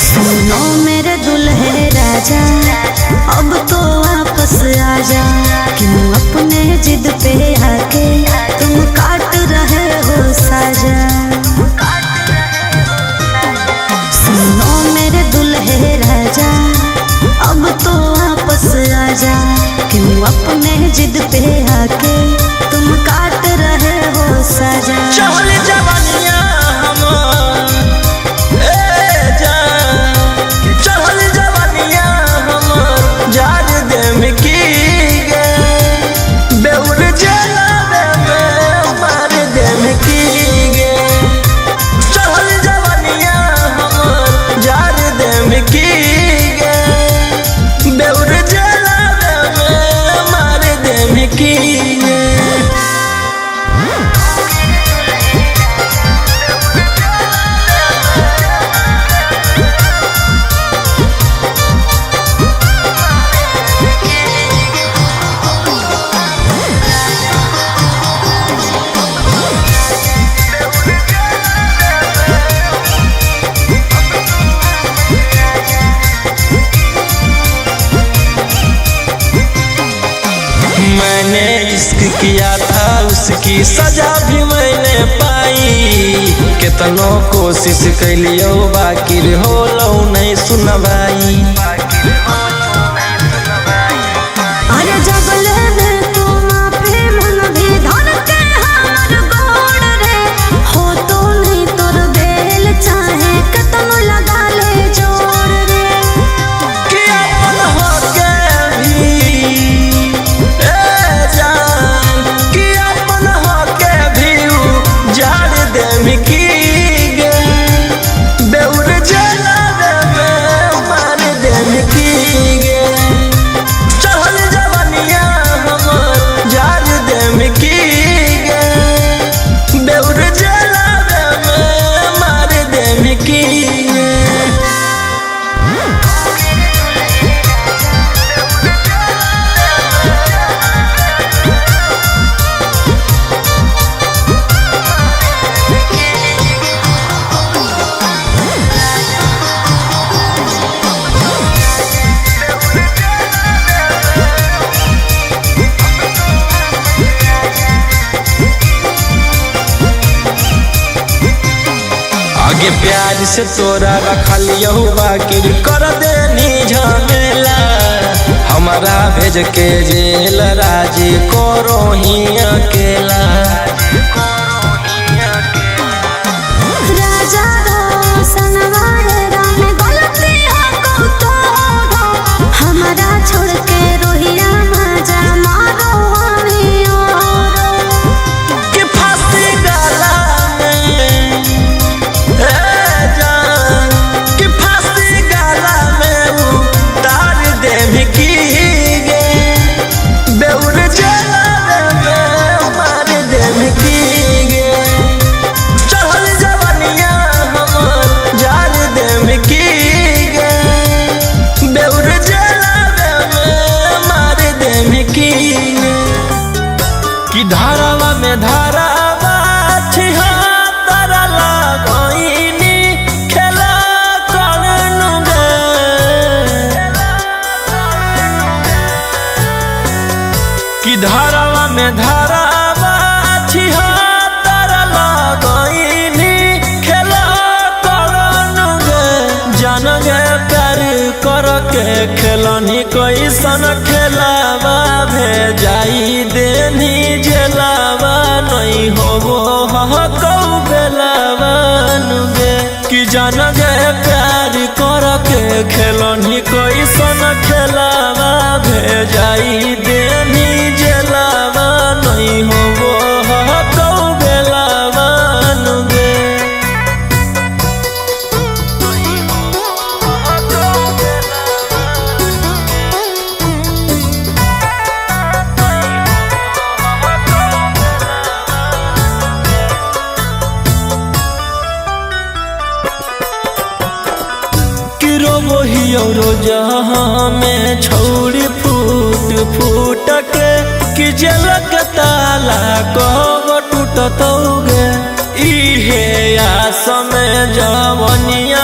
सुनो मेरे दुल्हे राजा, अब तो वापस आजा। क्यों अपने जिद पे आके तुम काट रहे हो साजा। सुनो मेरे दुल्हे राजा, अब तो वापस आजा। क्यों अपने जिद पे आके तुम काट रहे हो साजा। चहल जवानिया हमर चहल जवानिया हमर जार देम की गे बेउर जलावे में मार देम की गे। चहल जवानिया हमर जार देम की गे बेउर जलावे में मार देम की गे। मैंने इश्क किया था उसकी सजा भी मैंने पाई। कितनों कोशिश कैलियो बाकी हो लो नहीं सुनवाई। अरे जबले में तू माफी मन भी धन के हमर गोड़ रे हो तो नहीं तोर बेल चाहे कतम लगा ले जोड़ रे। कि अपन होके भी कि अपन होके भी उजाड़ देम की गे बेउर जलावे में मार देम की गे। चहल जवानिया हमर जार देम की गे बेउर जलावे में मार देम की गे। आगे प्यार से तोरा रखलियो बाकी कर देनी झमेला। हमारा भेज के जेल राजी करो ही अकेला। राजा रोशन वाले राम गलती हो तो हमारा छोड़ के रोहिया मजा मारो हमें और। कि फांसी गला में जान कि फांसी गला में उतार देम की गे बेउर जलावे में मार देम की गे। चहल जवानिया हमर जार देम की गे बेउर जलावे में मार देम की गे। कि धारावा में धारावा छिहा तारा लगोइनी खेला करनु गे। कि धारावा में धारावा छिहा तारा लगोइनी खेला करनु गे। जान गे प्यार कर के खेलनी कैसन खेलावा भेजाई देनी जेलावा नहीं होबो हकौ बेलावा नुगे। कि जान गे प्यार कर के खेलनी कैसन खेलावा भेजाई देनी जेलावा नहीं होबो हकौ बेलावा नुगे। जहाँ में छौड़ी फूट फूट के कि जलक ताला कब टूटतौगे। इहे आस में जवनिया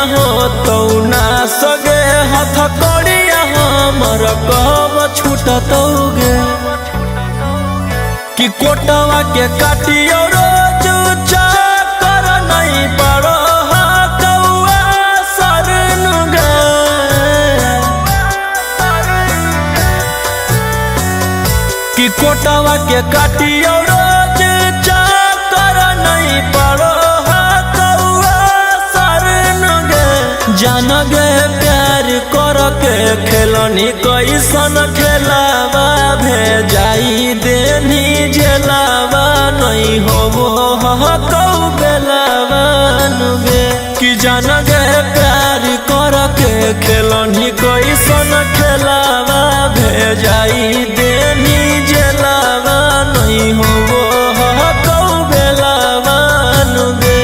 हमर कब छूटतौगे कि कोटवा के काटियो रोज चाकर नहीं पड़ो कौआ सरन गे कि कोटवा के काटियो रोज चाकर नहीं पड़ो कौआ सरन गे जान गे प्यार कर के खेलनी कैसन खेलावा भेजाई देनी जेलावा नहीं होबो कौ बेलावा नुगे कि जान गे प्यार कर के खेलनी कैसन खेलावा भेजाई देनी जेलावा नहीं होबो कौ बेलावा नुगे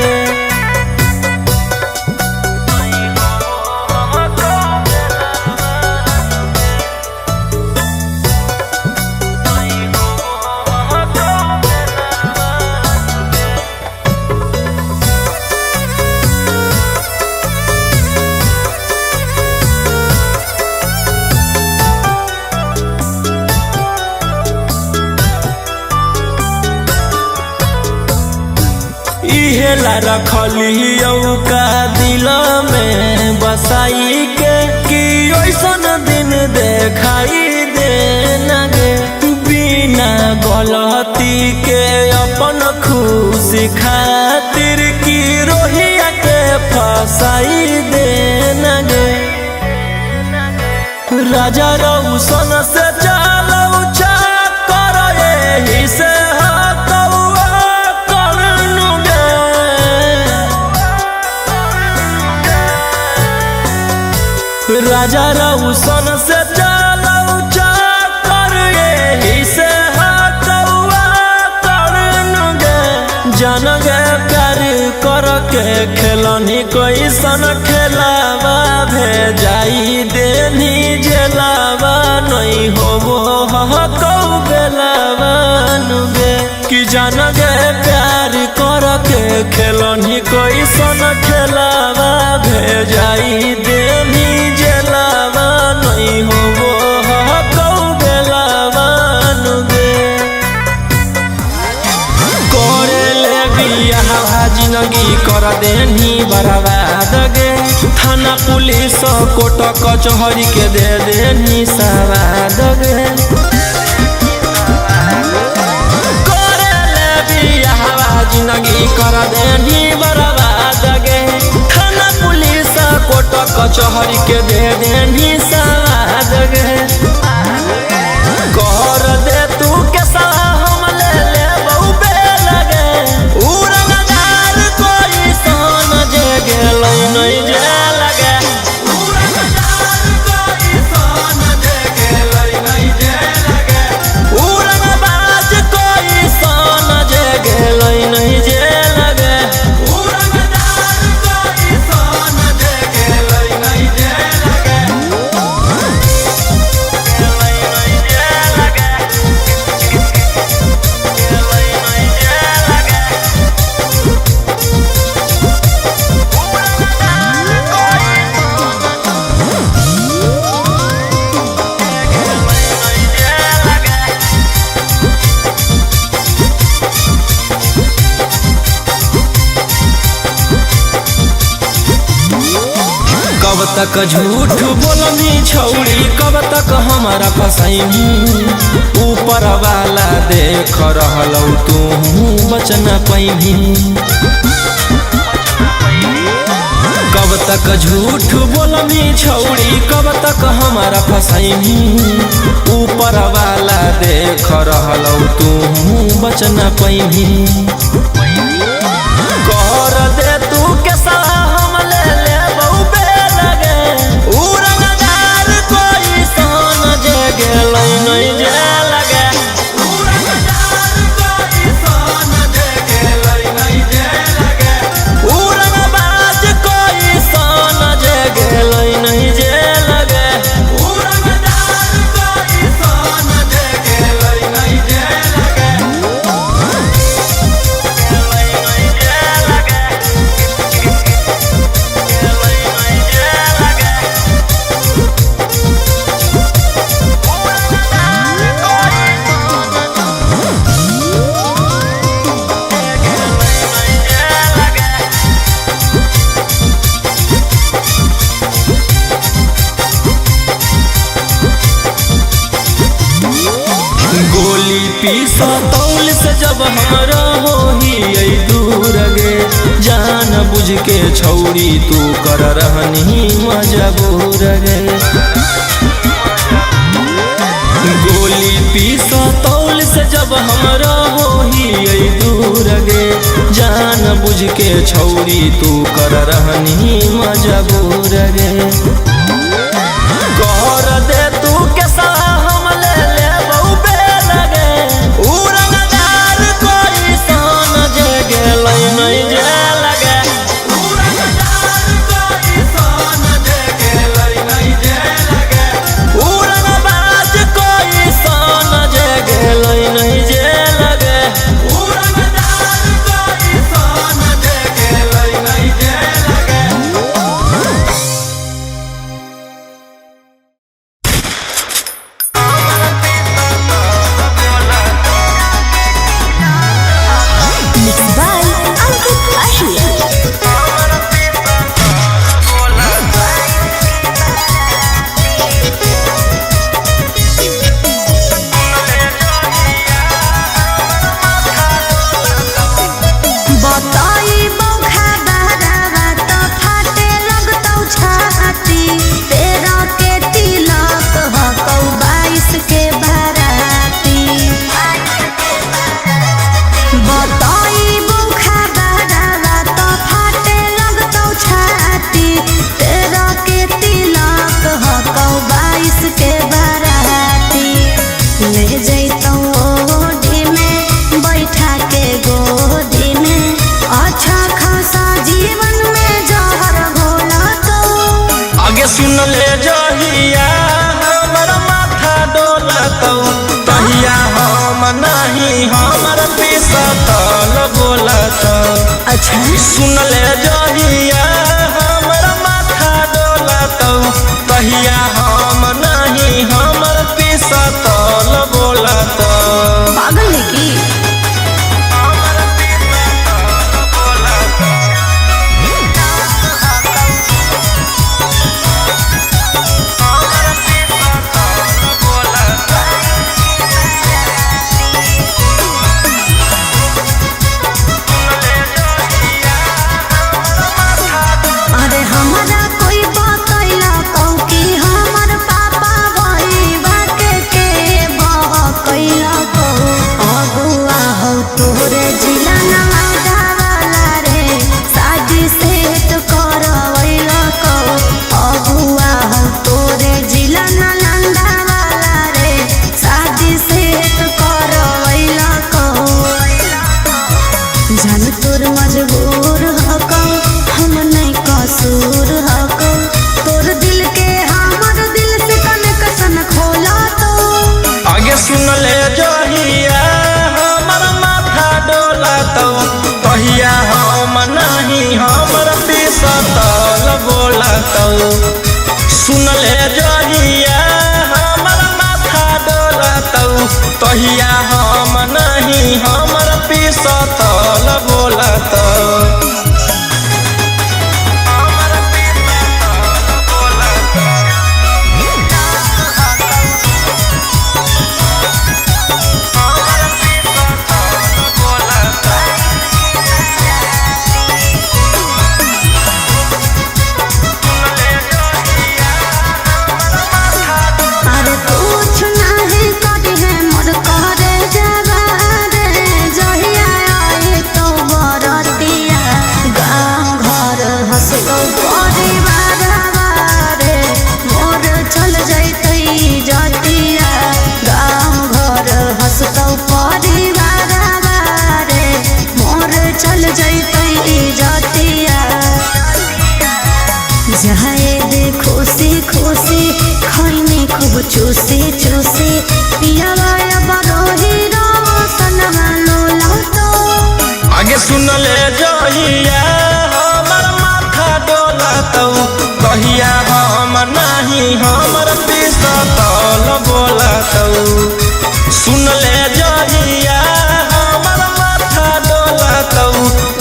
इहेला रखली का दिल में बसाई के कि ओइसन दिन देखाई दे नगे बिना गलती के अपन खुशी खातिर की रोहिया के फसाई दे नगे राजा रौशन से चलऊ चा कर एही से राजा रौशन से चलऊ चाकर एही से कौआ करन गे जान गे प्यार कर के खेलनी कैसन खेलावा भेजाई देनी जेलावा नहीं होबो कौ बेलावा नुगे कि जान गे प्यार कर के खेलनी कैसन खेलावा भेजाई देनी जेलावा नहीं होबो कौ बेलावा नुगे करे ले बियाह जिंदगी कर देनी बर्बाद गे थाना पुलिस कोर्ट कचहरी के दे देनी सवाद गे करे ले बियाह जिंदगी कर देनी बर्बाद गे थाना पुलिस कोर्ट कचहरी के दे देनी सवाद गे कर दे तू के हम ले ले बहु बेलगे उड़नदार कोई सन जे गेलै नहीं जे लगे उड़नदार कोई सन जे गेलै नहीं जे लगे उड़नबाज कोई सन जे गेलै नहीं जे लगे उड़नदार कोई सन जे गेलै नहीं जे लगे कब तक झूठ बोलनी छौड़ी कब तक हमारा फसैनी ऊपर वाला देख रहलौ तू बच न पैनी कब तक झूठ बोलनी छौड़ी कब तक हमारा फसैनी ऊपर वाला देख रहलौ तू बच न पैनी कर दे तू के हम ले ले बहु बेलगे उड़नदार कोई सन जे गेलै नहीं जे लगे उड़नदार कोई सन जे गेलै नहीं जे लगे उड़नबाज कोई सन जे गेलै नहीं जे लगे उड़नदार कोई सन जे गेलै नहीं जे लगे पिसतौल से जब हमरा होही दूर गे, जान बुझ के छौरी तू कर रहनी मजबूर गे। गोली पिसतौल से जब हमरा होही दूर गे, जान बुझ के छौरी तू कर रहनी मजबूर गे। कर दे तू के हम ले लेबौ बेल गे, उड़नदार कोई सन जे गेलै नहीं जेल गे, उड़नदार कोई सन जे गेलै नहीं जेल गे, उड़नबाज कोई सन जे गेलै नहीं जेल गे, उड़नदार कोई सन जे गेलै नहीं जेल गे। Mixed by Ankit Ashia. बताई बौखा बहरावा तो फाटे लगतौ छाती, तेरा के तिलक हकौ 22 के बाराती। बताई बौखा बहरावा तो फाटे लगतौ छाती, तेरा के तिलक हकौ 22 के बाराती। ले जैतौ ओढ़ी में बैठा के गोदी में, अच्छा खासा जीवन में जहर घोला तो। आगे सुन ले जहिया हमर माथा डोलतौ, तहिया हम नहीं हमर पिसतौल बोलतौ। अच्छा सुन ले जहिया हमर माथा डोलतौ, तहिया हम नहीं हमर पिसतौल बोलतौ। पागल है की? अरे हमरा कोई बतैला कहू कि हमर पापा भईबा के बहकैला कहू। अगुआ हो तोरे जिला नवादा वाला रे, शादी सेट करवैला कहू। अगुआ हो तोरे जिला नालंदा वाला रे, शादी सेट करवैला कहू। जान तोर मजबूर हकौ, हम नहीं कसूर हकौ। तोर दिल के हमर दिल से कनेक्शन खोला तो। आगे सुन ले जहिया हमर माथा डोलतौ, तहिया हम नहीं हमर पिसतौल बोलतौ। सुन ले जहिया हमर माथा डोलतौ, तहिया हम नहीं हमर पिसतौल बोलतौ। अरे कुछ नहीं करी है मोर करे जवा रे, जहिया आए तो बरतिया। गाँव घर हंसतो परिवार रे, मोर चल जैतै जतिया। गाँव घर हंसतो परिवार रे, मोर चल जैतै जतिया। जाए दे खुशी खुशी खैनी खूब चूसी चूसी, पियावा बरोही रोशनमा लोला तो। आगे सुन ले जहिया हमर माथा डोलतौ, तहिया हम नहीं हमर पिसतौल बोलतौ। सुन ले जहिया हमर माथा डोलतौ,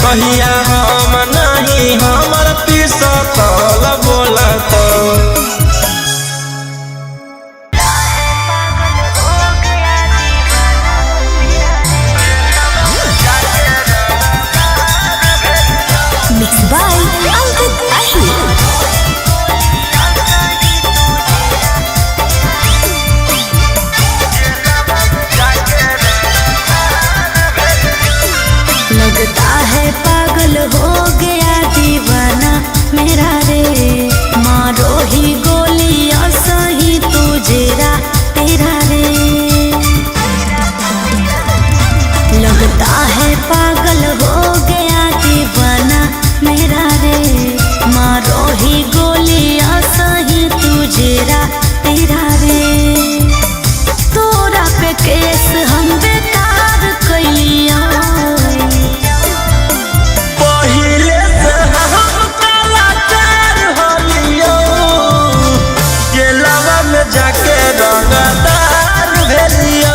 तहिया हम नहीं हमर पिसतौल बोलतौ। वही गोलियां सही तुझेरा तेरा रे तोरा पे केस हम बेकार कैलिया पहिले से हम कलाकार होलियो जेलवा में जाके रंगदार भेलियो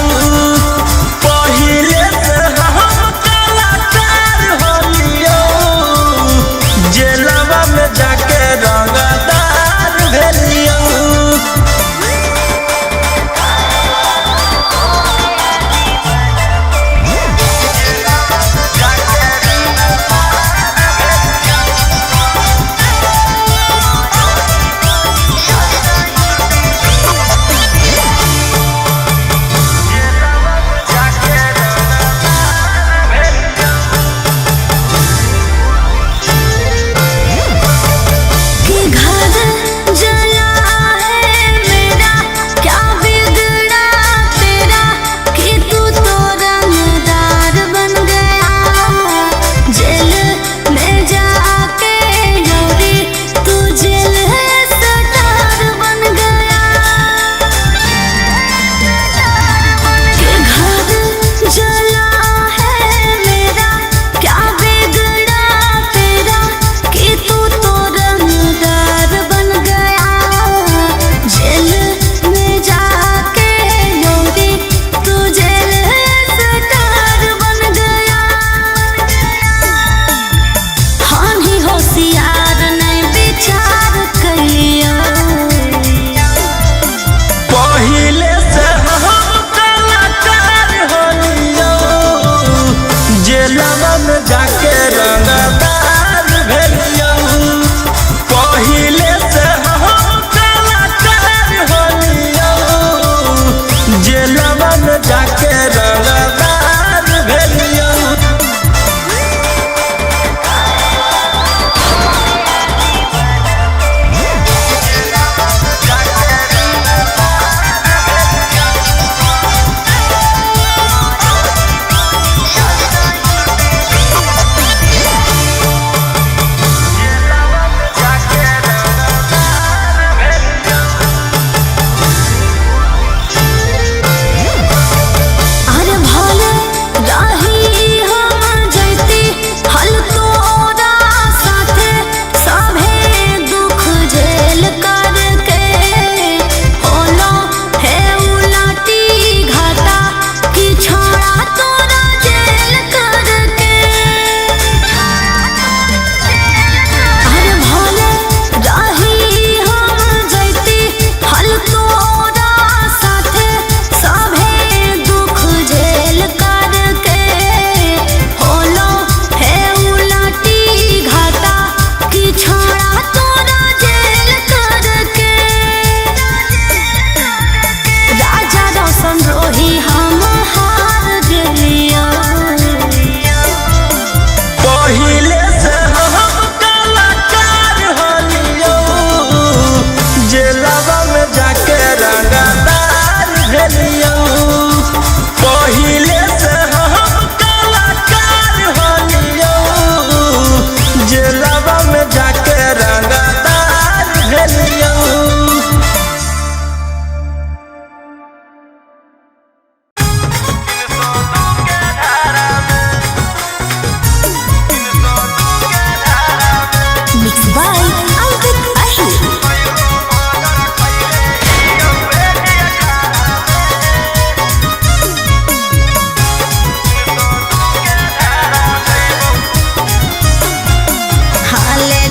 पहिले से हम कलाकार होलियो जेलवा में जाके रंगदार भेलियो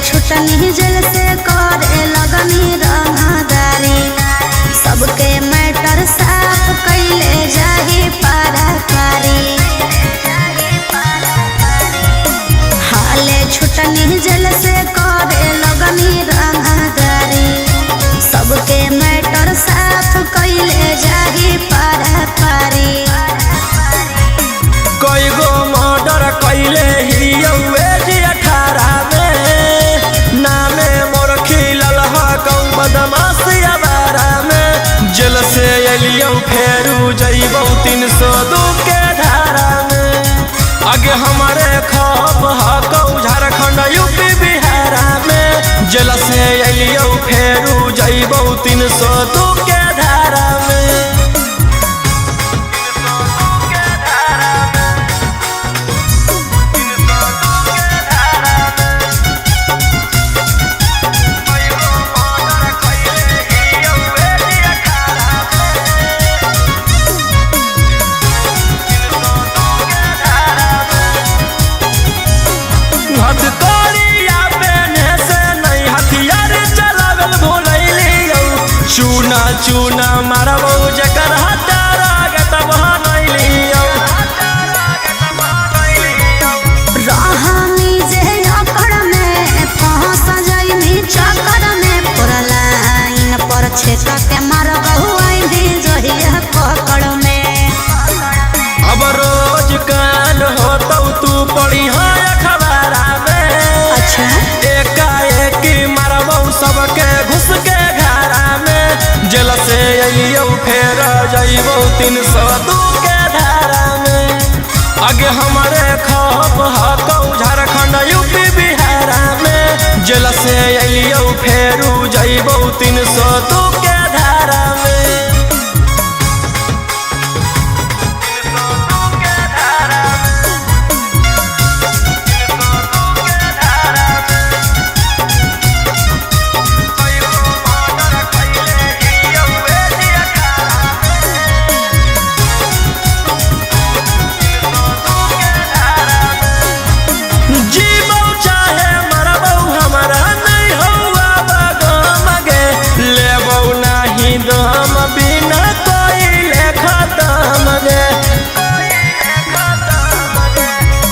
छुटनी जल से करे लगनी रंगदारी सबके मैटर साफ कैले जाही पारी हाले छुटनी जल से करे लगनी रंगदारी सबके मैटर साफ कैले जाही पारी कई गो मर्डर कैले ही 18 में नामे मोर खिलल ह बदमाश अबारा में जेल से अलियौ फेरू जइबौ 302 के धारा में आगे हमारे खप हकौ झारखंड यूपी बिहार में जेल से फेरू जइबौ 302 के धारा में। चूना चूना मारबौ जकर हटारा के तब बनैलियौ रहनी जे अकड़ में फंस जाइनी चक्कर में पुरलाइन पर छेक के मारबौ आइनी जहिया पकड़ में। अब रोज कान होतौ तू पढ़ी अखबारा में। अच्छा एकाएक मारबौ सबके घुस के घरा में। जेल से अइयौ फेर जइबौ 302 के धारा में। आगे हमारे खप हकौ झारखंड यूपी बिहार में। जेल से अइयौ फेरू जइबौ 302 के धारा में।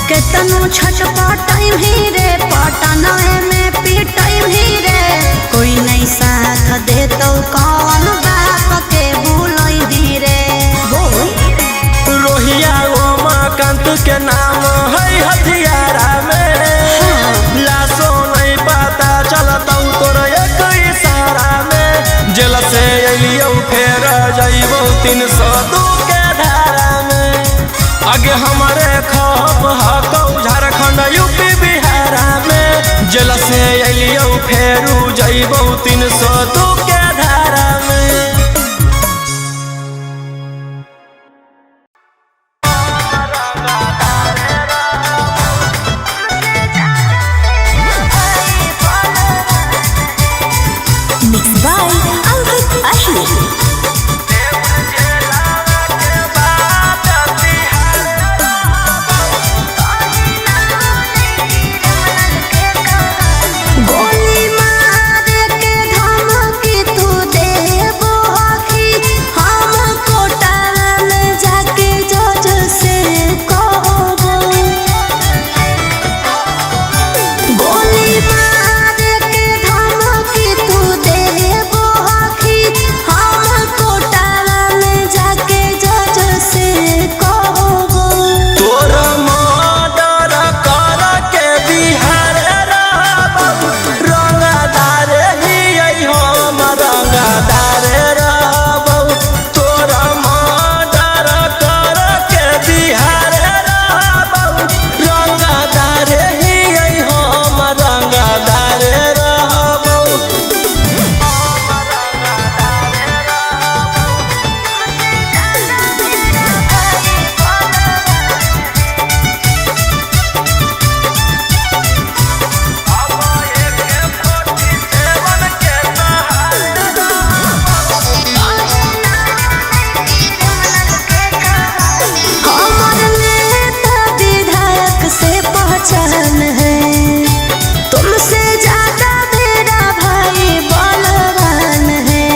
केतनो छटपटाइम ही रे पटना में पिटाइम ही रे। कोई नहीं साथ दे तो कौन बाप के भूलई ही रे। रोहिया उमाकांत के नाम है हथियारा में। लाशो नहीं पता चलतौ तोर एक इशारा में। जेल से अइयौ फेर जइबौ 302 के धारा में। आगे हमारे खप हकौ झारखंड यूपी बिहार में। जेल से अइयौ फेरू जइबौ 302 के धारा में। Mixed by Ankit Ashwin. गोली मार के धमकी तू देबो हकी। हम कोटा में जाके जज से कहबो। गोली मार के धमकी तू देबो हकी। हम कोटा में जाके जज से कहबो। तोर मर्डर कर के बिहार रहबौ। रंगदार ही हम रंगदार रहबौ। तोर मर्डर कर के बिहार रहबौ। रंगदार ही हम रंगदार रहबौ। हमार नेता विधायक से पहचान है। तुमसे ज्यादा मेरा भाई बलवान है।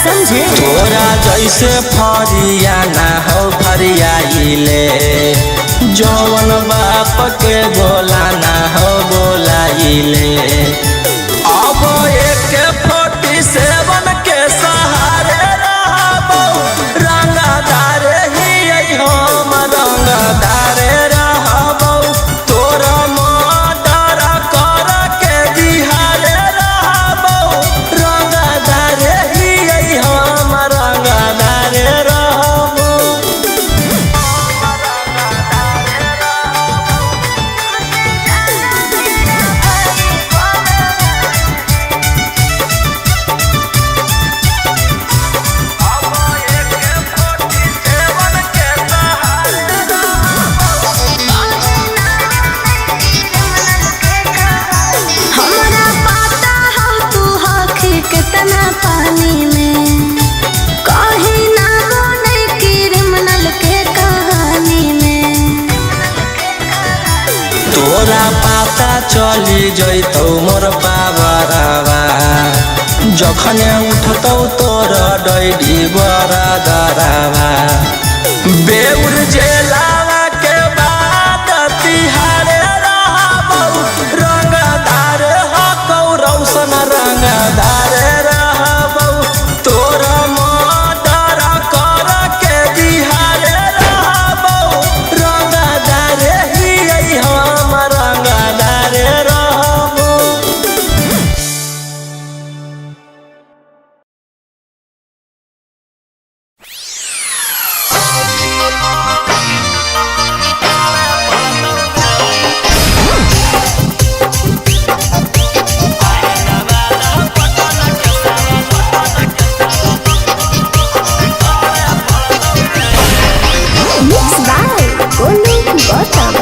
समझे? तोरा जैसे फरिया ना हो फरियाइले। जौवन बाप के बोला ना हो बोलाइले। अब AK-47 के सहारे रहबौ। रंगदार ही हम रंगदार रहबौ। तोरा मर्डर कर के बिहार रहबौ। रंगदार ही हम रंगदार रहबौ। तोहर पावरवा जखने उठतौ तोर डैडी बड़ा दरावा बेउर जेलावा के बाद तिहारे रहबौ रंगदार हकौ रौशन रंगदार रहबौ तोर मर्डर कर के बिहारे रहबौ रंगदार ही हम रंगदार रहबौ। Mixed by Golu Gautam.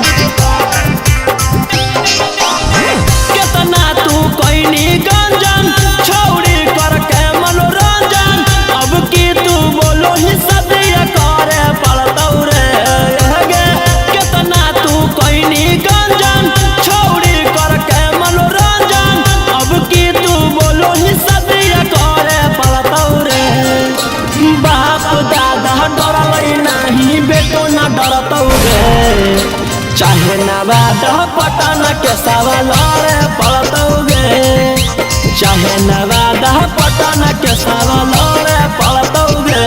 केतना तू कोइनी गंजन छौड़ी करके मनोरंजन अब की तू बोलो ही सदिया करे पड़तौ रे गे केतना तू कोइनी गंजन छौड़ी करके मनोरंजन अब की तू बोलो ही सदिया करे पड़तौ रे बाप दादा डरलै नाही बेटो ना डरतौ रे चाहे नवाद पटन के सवाल रे पड़तौ गे चाहे नवाद पटन के सवाल रे पड़तौ गे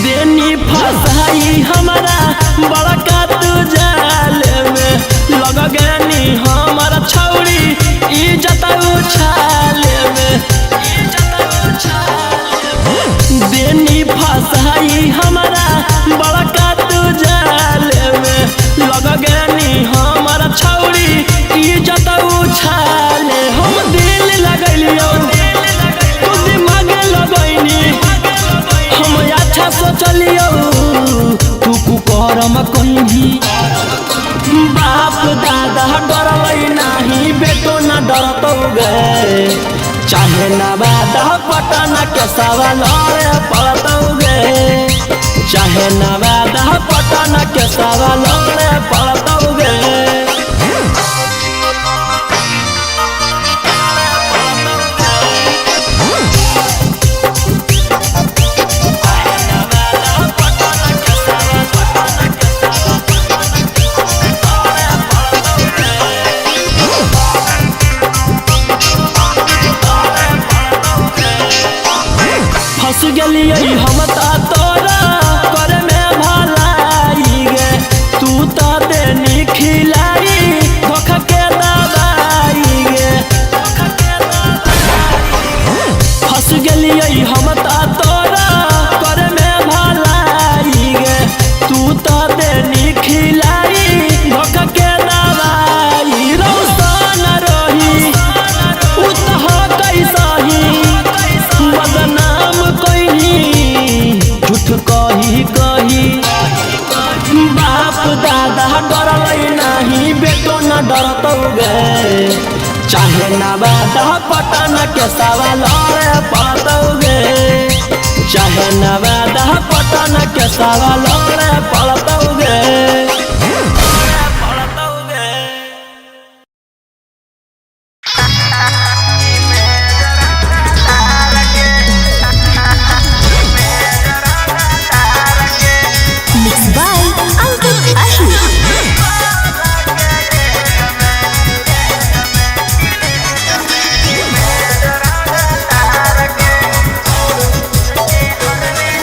देनी फसाई हमारा बड़का तू जाल में लग गनी हमारा छौड़ी इज्जत उछाल में देनी फसाई हमारा बड़का तू जाल में लग गनी हमारा छौड़ी इज्जत उछाल हम दिल लगलियो तू दिमाग लगैनी हम अच्छा सोचलियो तू कुकरम कहीं बाप दादा डरलै नाही बेटो ना डरतौ गे चाहे नवाद पटन के सवाल रे पड़तौ गे चाहे नवाद पटन के सवाल रे पड़तौ गे फंस गेलियै हम तोरा करे में भलाई गे तू तो देनी खिलाई धोखा के दवाई गे फंस गेलियै हम तोरा करे में भलाई गे तू तो देनी खिलाई धोखा के दवाई रौशन रही उतह कैसही बदनाम कहीं झूठ कही कही बाप दादा डरलै नाही बेटो ना डरतौ गे चाहे नवाद पटन के सवाल रे पड़तौ गे चाहे नवाद पटन के सवाल रे पड़तौ गे Mixed by Ankit Ahir.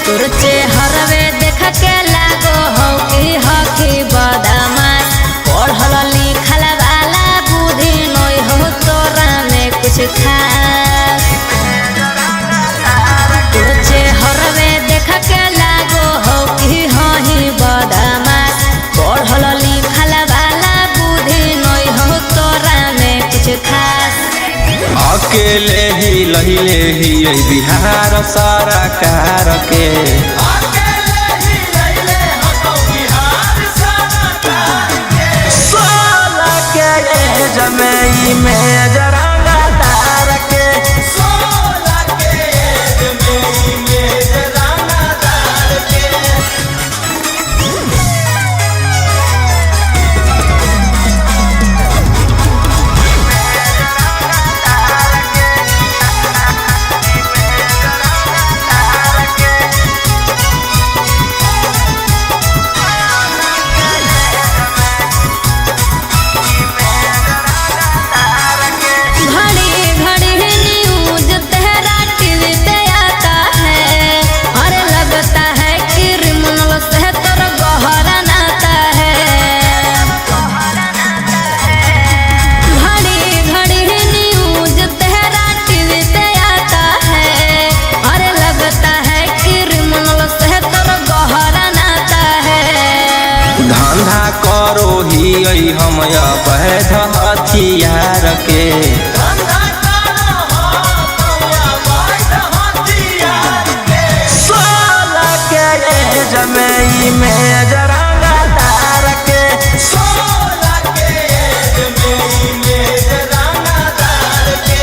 तोर चेहरवे देख के लागो हो कि हकी बदमाश पढ़ल लिखल वाला बुद्धि नय हो तोरा में कुछ खास तोर चेहरवे देख के लागो हो कि हही बदमाश पढ़ल लिखल वाला बुद्धि नय हो तोरा में कुछ खास अकेले ही लहिले ही बिहार सरकार के धंधा करो ही हम अवैध हथियार के। सोलह के एज में जरांगा तार के। 16 के एज में जरांगा तार के।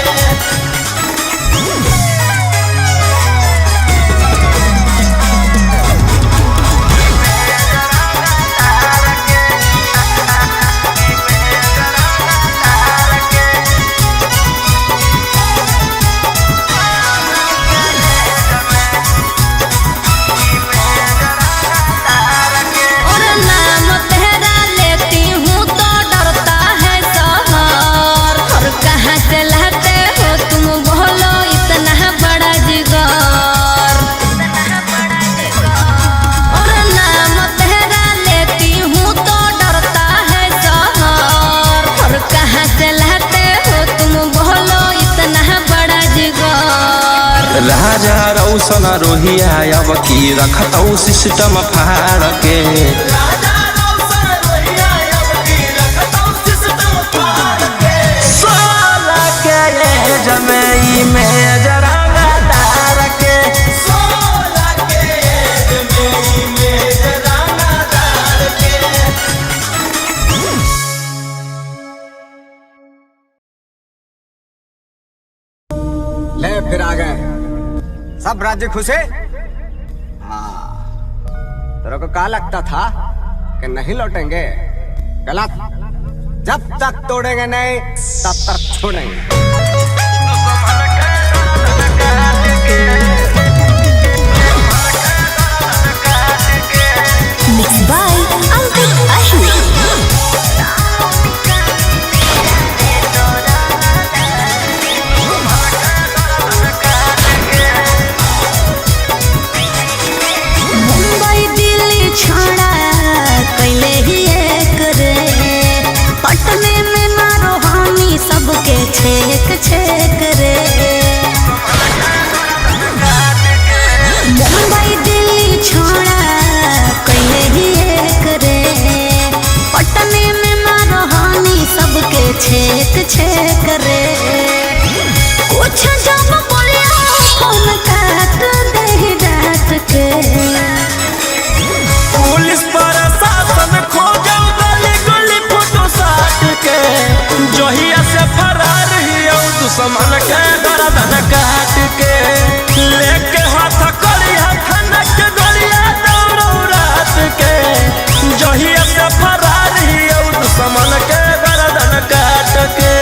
और नाम तेरा लेती हूँ तो डरता है शहर। और कहाँ से लाते हो तुम बोलो इतना बड़ा जिगर। और नाम तेरा लेती हूँ तो डरता है शहर। और कहाँ से लाते हो तुम बोलो इतना बड़ा जिगर। राजा रौशन रोहिया अब की रखतौ सिस्टम फाड़ के। सोलह के एज में जरांगा तार के। 16 के एज में जरांगा तार के। ले फिर आ गए सब राज्य खुश है। हाँ, तेरे को क्या लगता था कि नहीं लौटेंगे? गलत। जब तक तोड़ेंगे नहीं तब तक छोड़ेंगे। Mixed by Ankit Ahmed. Mumbai Delhi छोड़ा कैले ही एक रे। पटने में मारो हामी सबके छेक छेक रे। मुंबई दिल्ली छोड़ा कैले ही एक रे। पटने में मारो हामी सबके छेक छेक रे। कुछ जब बोलिया फोन काट दे डांट के। पुलिस प्रशासन खोजो गली गली फोटो साट के। जहिया से फरार हियो दुश्मन के गर्दन काट के। लेके हाथ करी हथनक गोलियां दौड़ो रात के। जहिया से फरार हियो दुश्मन के गर्दन काट के।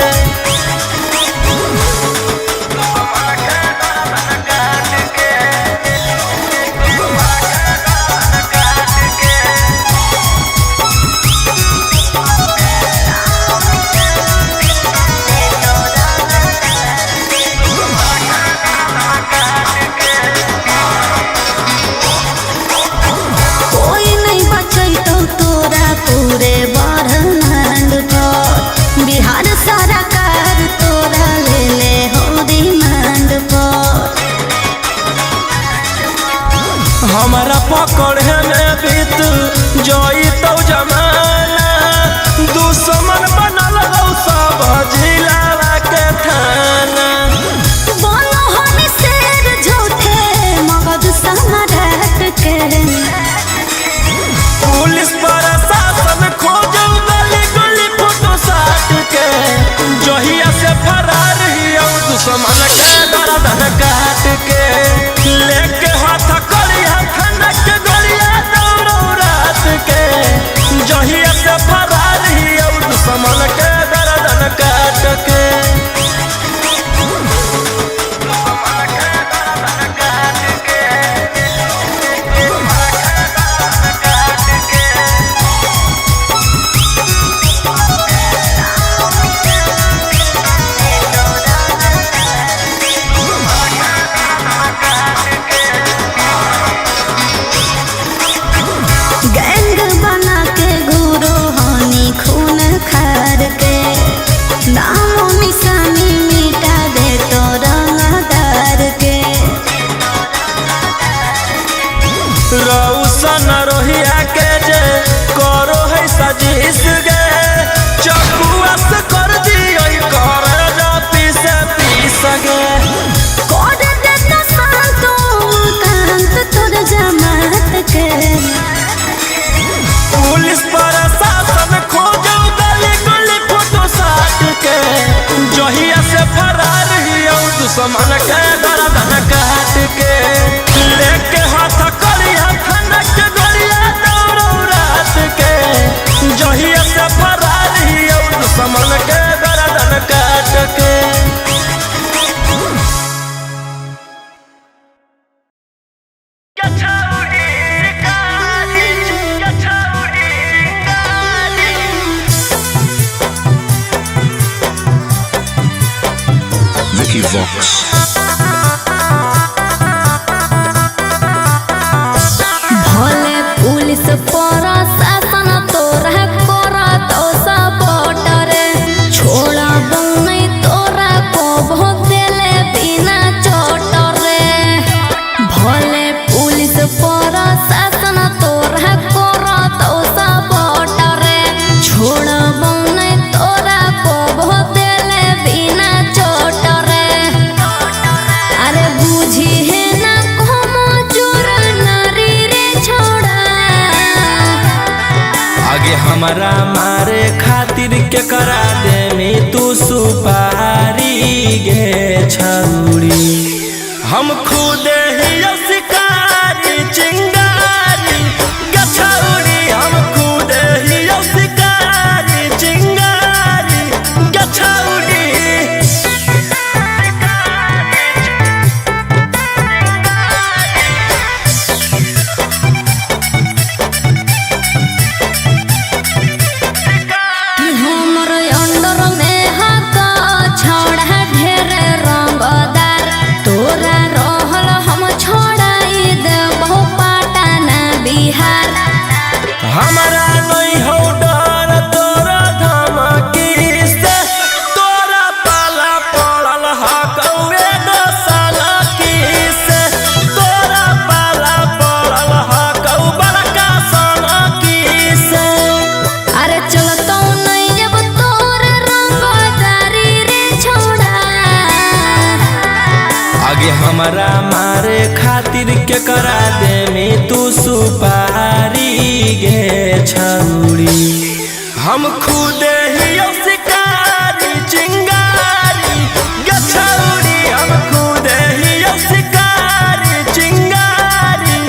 पुलिस प्रशासन खोजो गली गली फोटो साट के जहिया से फरार हियो दुश्मन के गर्दन काट के लेके हाथ करिया खनक के गोलिया दौड़ो रात के जहिया से फरार हियो दुश्मन के गर्दन काट के Vicky Vox. भले पुलिस प्रशासन तोरा करत सपोर्ट रे छोड़ा नहीं तोरा को बहुत देले बिना चोट रे भले पुलिस प्रशासन तोरा करत सपोर्ट रे छोड़ा नहीं तोरा को बहुत देले बिना चोट रे अरे बुझी है ना como चोर नारी रे छोड़ा आगे हमारा मारे खातिर के करा दे में तू सुपारी गे छौरी हम खुद ही शिकारी चिंगारी गछौरी हम खुद ही शिकारी चिंगारी गछौरी कि हमर अंडर में हाथ छोड़ा ढेर रंगदार तोरा रहल हम छोड़ाई देबो पटना बिहार हमारा नहीं हो डर तोरा धमकी से तोरा पाला पड़ल हकौए दसाला की से तोरा पाला पड़ल हकौ बड़का साला की से अरे चलतो नहीं अब तोर रंगदारी रे छोड़ा आगे हमारा मारे खातिर के करा दे में तू सुपारी गे छौरी हम खुद ही शिकारी चिंगारी गछौरी हम खुद ही शिकारी चिंगारी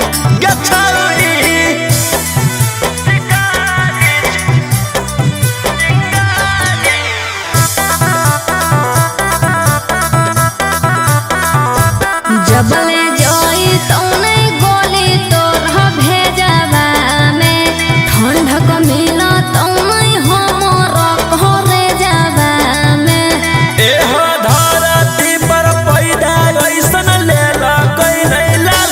गछौरी जबले जोई तो नहीं गोली तोर भेजवा में ठंडक मिला तो नहीं हमर घरे जावा में एह धरती पर पैदा ऐसन लेला कोई नहीं लाल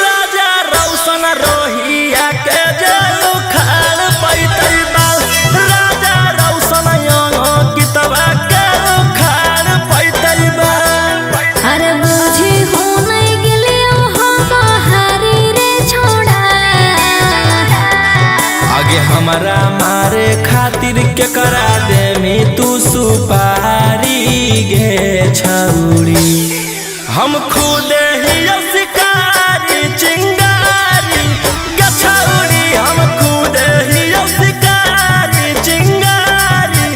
राजा रौशन रोहिया के जेलू खाल पैतै बाल राजा रौशन यंग कितबा के खाल पैतै बाल अरे बुझी हो नहीं गेलियो हम बहारी रे छोड़ा आगे हमारा मारे खातिर के करा दे में तू सुपारी गे छौरी हम खुद ही शिकारी चिंगारी गछौरी हम खुद ही शिकारी चिंगारी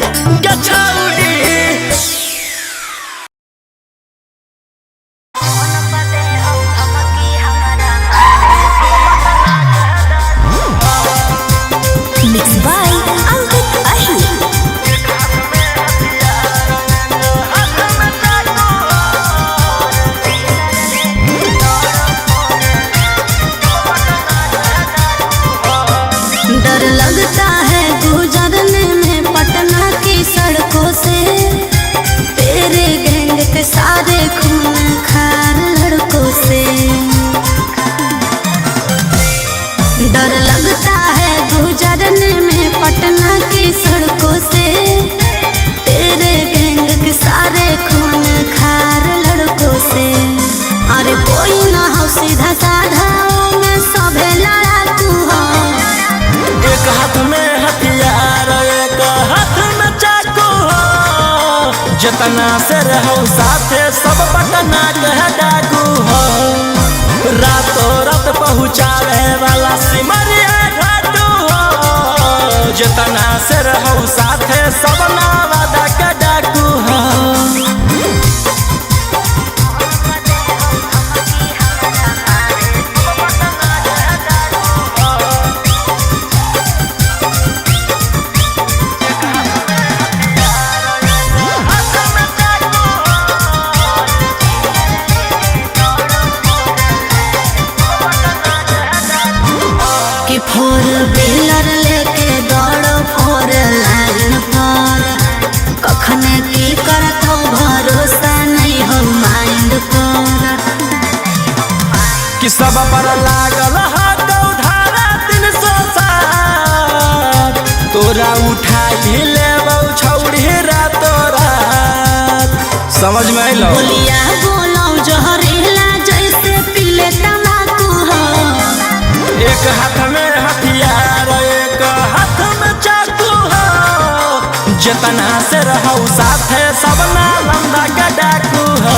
गछौरी मिक्स बाय अंकित अही डर लगता है गुजरने में पटना की सड़कों से तेरे गैंग के सारे खून खार लड़कों से डर लगता है गुजरने में पटना की सड़कों से तेरे गैंग के सारे खून खार लड़कों से अरे कोई ना हो सीधा साधा में सभे लड़ाकू हो एक हाथ में हथियार एक हाथ में चाकू हो जितना से रहो साथे सब पटना के डाकू हो रातों रात पहुँचावे वाला सिमरिया घाटू हो जितना से रहू साथे सब ना वादा के डाकू हो। कि फोर व्हीलर लेके दौड़ो फोर लाइन पर, कखने की करत हो भरोसा नहीं हो माइंड पर। कि सब पर लागल हाथ उधारा 360, तोरा उठाई लेबौ छौड़ी रातो रात। समझ में आइलो? बोलिया बोलो जहरीला जैसे पीले तम्बाकू हो। एक हाथ में हथियार एक हाथ में चाकू हो। जितना से रहू साथे सब ना लंदा के डाकू हो।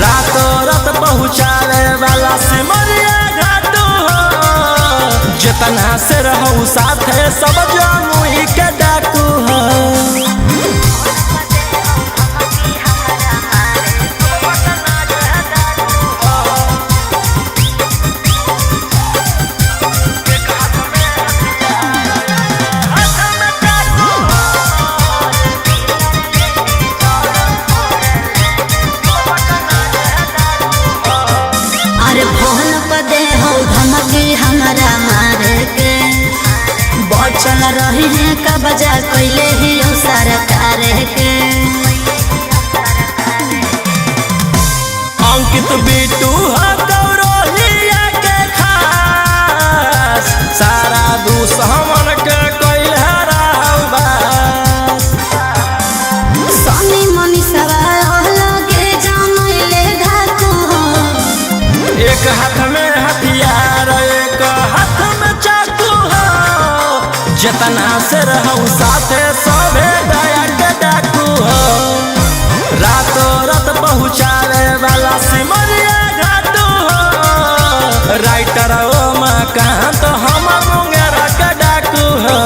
रातों रात पहुँचावे वाला सिमरिया घाटू हो। जितना से रहू साथे सब जमुई के डाकू हो। अरे फोन पर दे हो धमकी हमारा मारे के, बचल रही है का बजा कैले ही सरकार के। अंकित बिटू हो गौरलिया के खास, सारा दुश्मन के कैल हराबास। सनी मनी सवाल लगे जमैले धाकू हो। एक हाथ में हथियार एक हाथ में चाकू हो। जितना से रहू साथे सभे दया के डाकू हो। रातों रात पहुँचावे वाला सिमरिया घाटू हो। राइटर ओ मकान तो हम मुंगेरा के डाकू हो।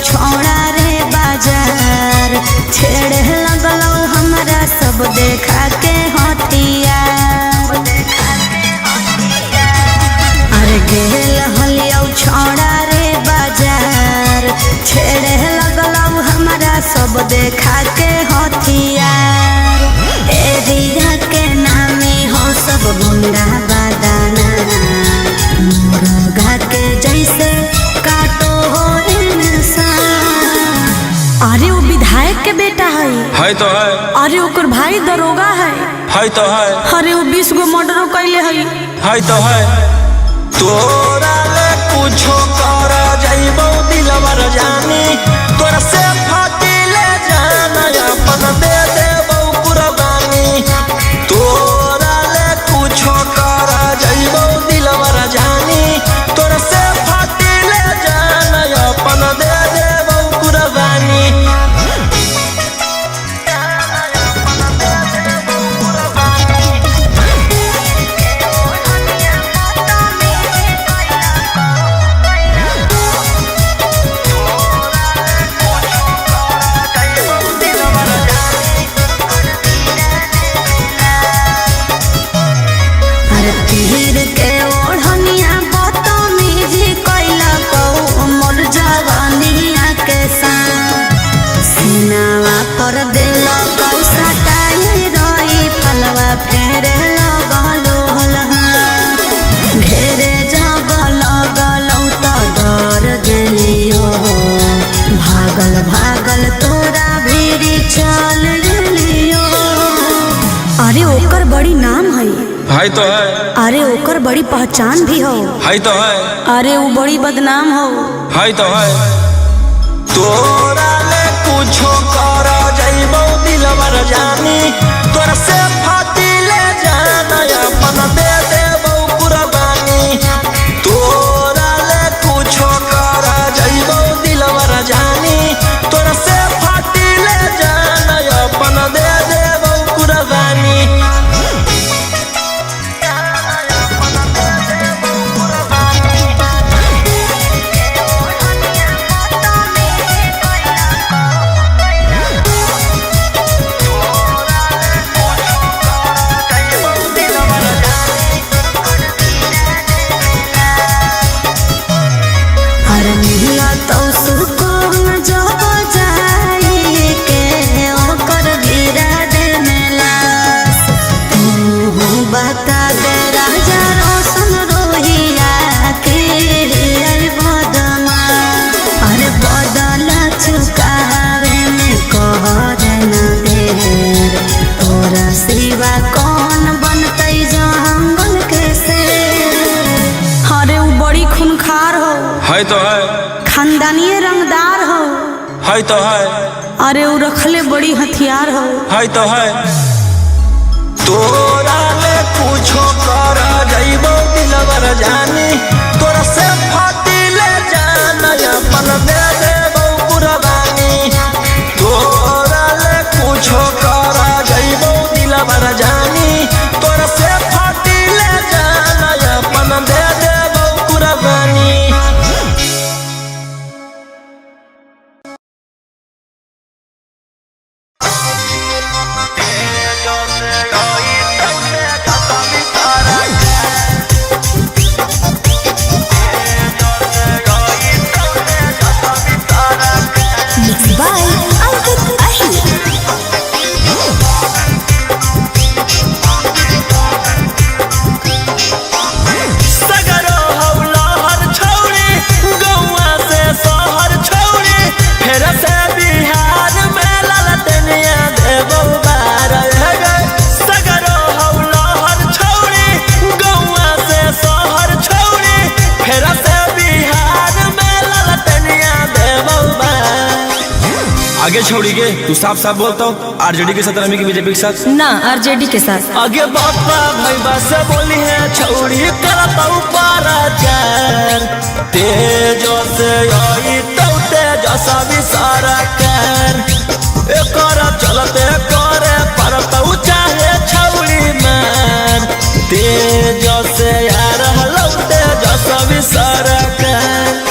छोड़ा रे बाजार, छेड़े लगलो हमरा सब देखा के हथियार। अरे गेल हलियो छोड़ा रे बाजार, छेड़े लगलो हमरा सब देखा के हथियार। एरिया के नामे हो सब गुंडा बादाना, मुर्गा के जैसे काटो हो इंसान। अरे वो विधायक के बेटा है तो है। अरे ओकर भाई दरोगा है तो है। अरे वो 20 गो मर्डर कैले है तो है। तोरा ले कुछो कर जाइबो दिलवर जानी, तोरा से फाटी ले जाना अपन दे देबो कुर्बानी। तोरा ले कुछो कर जाइबो दिलवर जानी, तोरा से फाटी ले जाना अपन दे देबो कुर्बानी। तीर के ओढ़निया बदतमीजी कैला कौ मोर जवानिया के साथ। सीनावा पर दिल कौ सटाई रही फलवा फेरे लगलो हलहा। घेरे जब लगलौ त डर गेलियो, भागल भागल तोरा भीरी चल गेलियो। अरे ओकर बड़ी नाम है तो है। अरे ओकर बड़ी पहचान भी हो तो है। अरे वो बड़ी बदनाम हो तो है। तोरा है तो है। अरे वो रखले बड़ी हथियार हो। है तो है। तोरा ले कुछो कर जाइबो दिलवर जानी, तोरा से फाटी ले जाना अपन दे देबो कुर्बानी। तोरा ले कुछो कर जाइबो दिलवर जानी, तोरा से फाटी ले जाना अपन दे देबो कुर्बानी। आगे छोड़ी के तू साफ साफ बोलता हूँ आरजेडी के साथ रमी की बीजेपी के साथ ना आरजेडी के साथ। आगे बापा भाई बस बोली है छोड़ी करता पाराचार तेजो से आई तो तेजसा भी सारा कर एक चलते करे पर तो चाहे छौड़ी मार तेजो से यार हलो तेजसा भी सारा कर।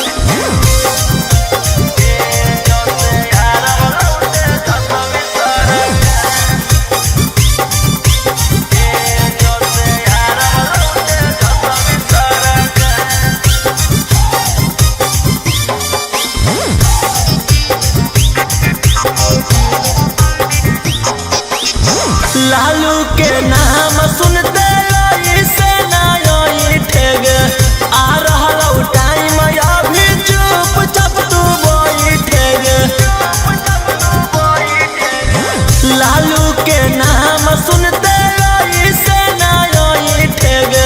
लालू के नाम सुनते से नई ठेग आ रहा टाइम अभी चुप चाप तू बैठेग। लालू के नाम सुनते से नई ठेग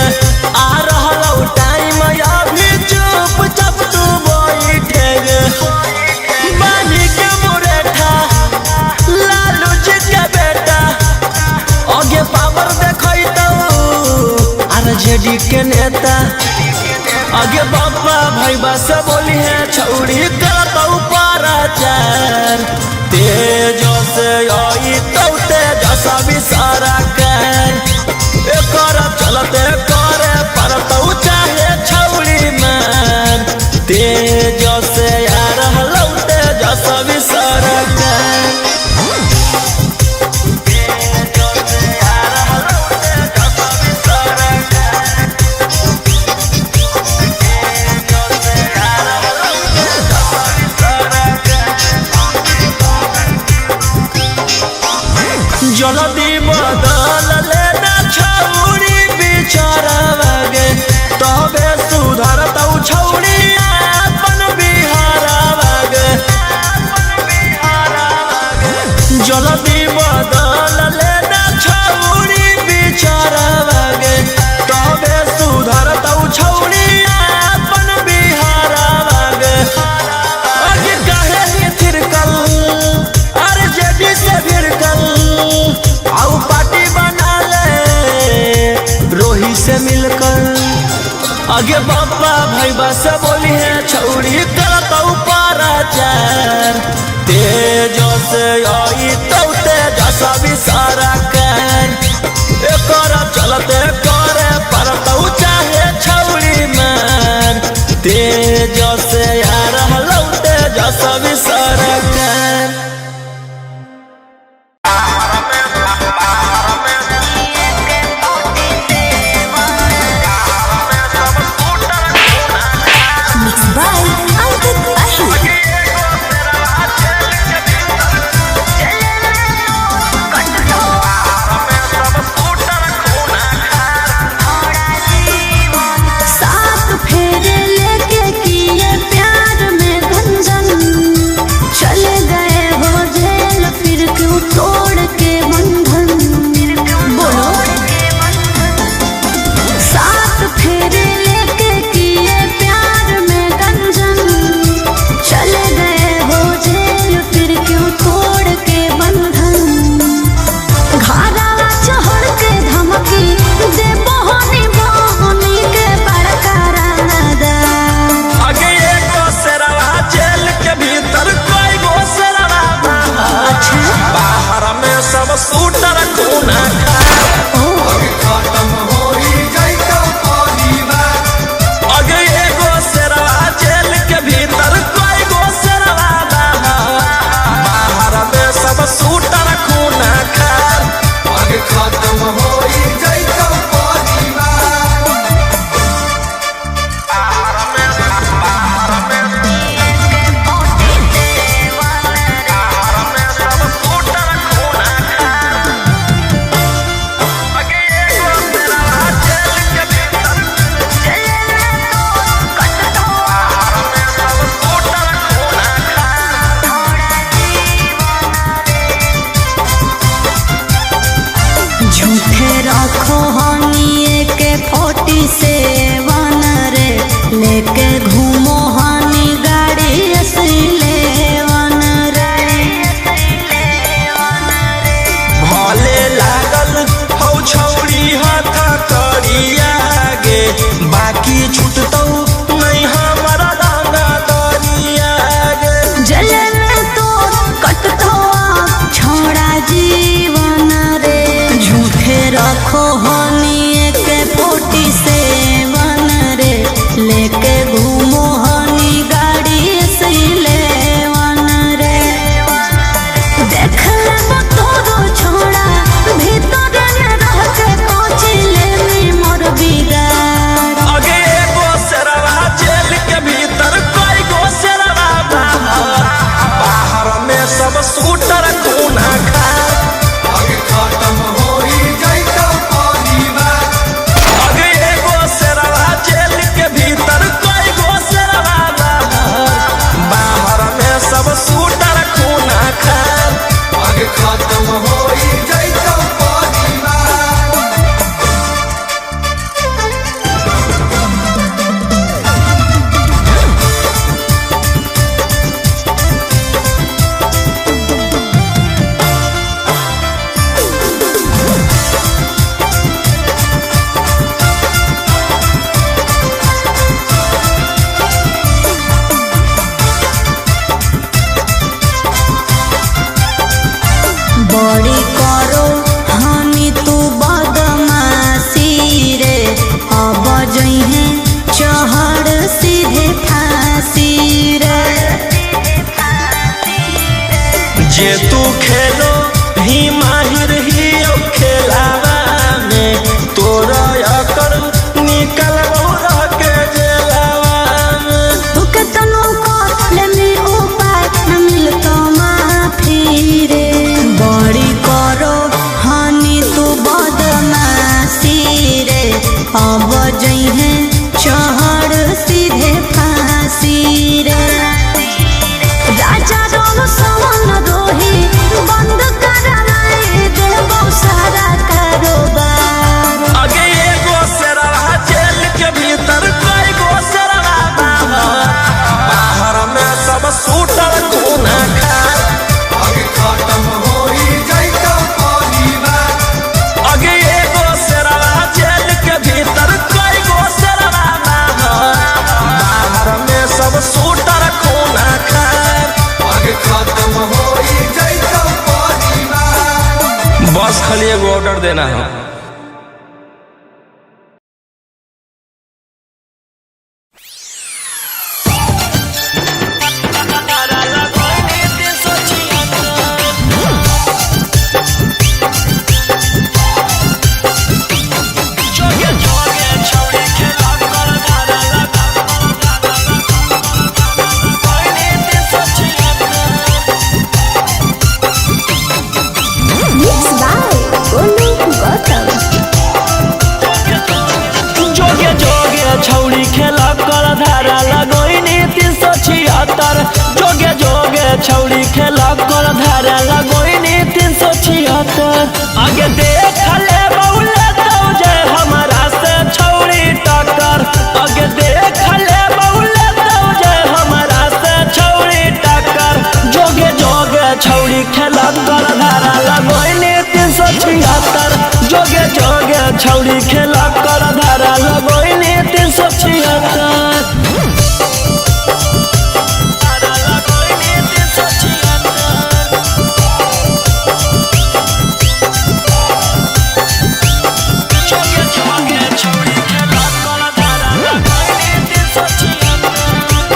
आ रहा टाइम अभी चुप चाप तू बैठेग। बानी के मुरेठा लालू जी के बेटा आगे पावर देखई तो आरजेडी के नेता आगे बापा भाई बस बोली है छौड़ी करता पाराचार तेजो से आई तो तेजसा भी सारा कर एक चलते करे पर तो चाहे छौड़ी मान तेजो से यार हलो तेजसा भी सारा कर। जल्दी बदल लेना छौड़ी बिचारवागे तबे सुधरता छौड़ी अपन बिहारवागे। जल्दी बदल लेना छौड़ी बिचारवागे तबे सुधरता छौड़ी अपन बिहारवागे। आगे काहे ही थिरकल आरजेडी से भिड़कल आउ पार्टी बना ले रोही से मिलकर आगे बापा भाई बस बोली है छौड़ी करता पाराचार तेजो से आई तो तेजसा भी सारा कर एक चलते करे पर तो चाहे छौड़ी मान तेजो से यार हलो तेजसा भी सारा कर। सब सूटर खूना खा आगे खत्म होई जाइतो परिवार अगे एगो शेरवा जेल के भीतर कई गो शेरवा बाहर में सब सूटर खूना खा आगे खत्म होई जाइतो परिवार बड़ी करो हानि तू बदमाशी रे अब जइहे चहड़ सीधे फांसी रे जे तू खेलो ही माहिर ही अब खेलावा में तोरा अकर निकल रह के जेलावा में तू केतनो कहले में उपाय न मिलतो माफी रे बड़ी करो हानि तू बदमाशी रे अब जइहे चहड़ सीधे फांसी रे राजा रोम सवन रोही बंद कराए देबो सारा कारोबार अगे एगो शेरवा जेल के भीतर कई गो शेरवा बाहर में सब सूटर खूना खा आगे खत्म होई जाइतो परिवार अगे एगो शेरवा जेल के भीतर कई गो शेरवा बाहर में सब सूटर खूना खा आगे खत्म होई जाइतो परिवार बस खाली एगो ऑर्डर देना है जोगे जोगे छौड़ी खेला कर धारा लगोइनी 376 जोगे जोगे छौड़ी खेला कर धारा लगोइनी 376 आगे देख ले बौले तो जे हमारा से छौड़ी टक्कर आगे देख ले बौले तो जे हमारा से छौड़ी टक्कर जोगे जोगे छौड़ी खेला कर धारा लगोइनी 376 जोगे जोगे छौड़ी खेला कर धारा लगोइनी 376 जोगे जोगे छौड़ी खेला कर धारा लगोइनी 376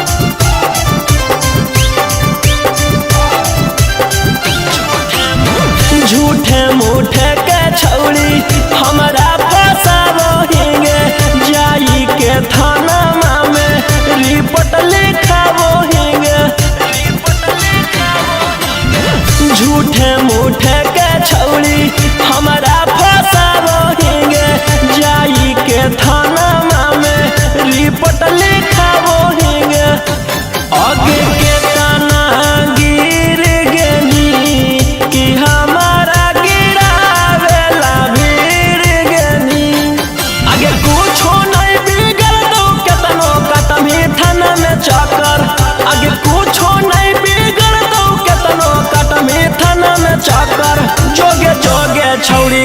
झूठे मूठे के छौड़ी हमारा फंसावोहिंगे जाई के थाना में रिपोर्ट लिखावोहिंगे झूठे मूठे के छौड़ी हमारा फंसावोहिंगे जाई के थाना में रिपोर्ट लिखावोहिंगे आगे के तना गिर गेनी कि हमारा गिरावेला भीड़ गेनी आगे कुछो नहीं बिगड़ दो केतनो कतमी थाना में चक्कर आगे कुछो नहीं बिगड़ दो केतनो कतमी थाना में चक्कर जोगे जोगे छौड़ी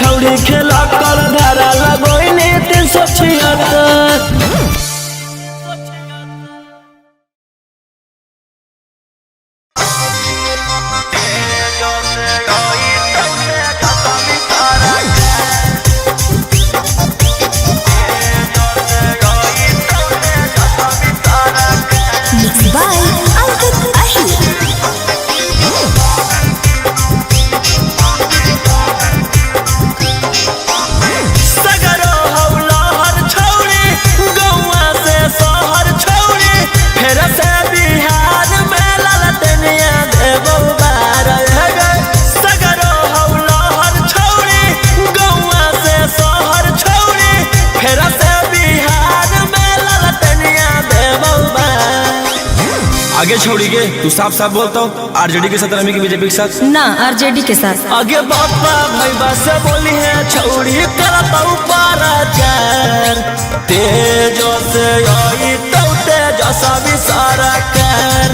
छौड़ी खेला कर धारा लगोइने 376। आगे छोड़ी के तू साफ साफ बोलता हूँ आरजेडी के साथ रमी की बीजेपी के साथ ना आरजेडी के साथ। आगे बापा भाई बस बोली है छौड़ी करता हूँ पाराचार तेजो से आई तो तेजसा भी सारा कर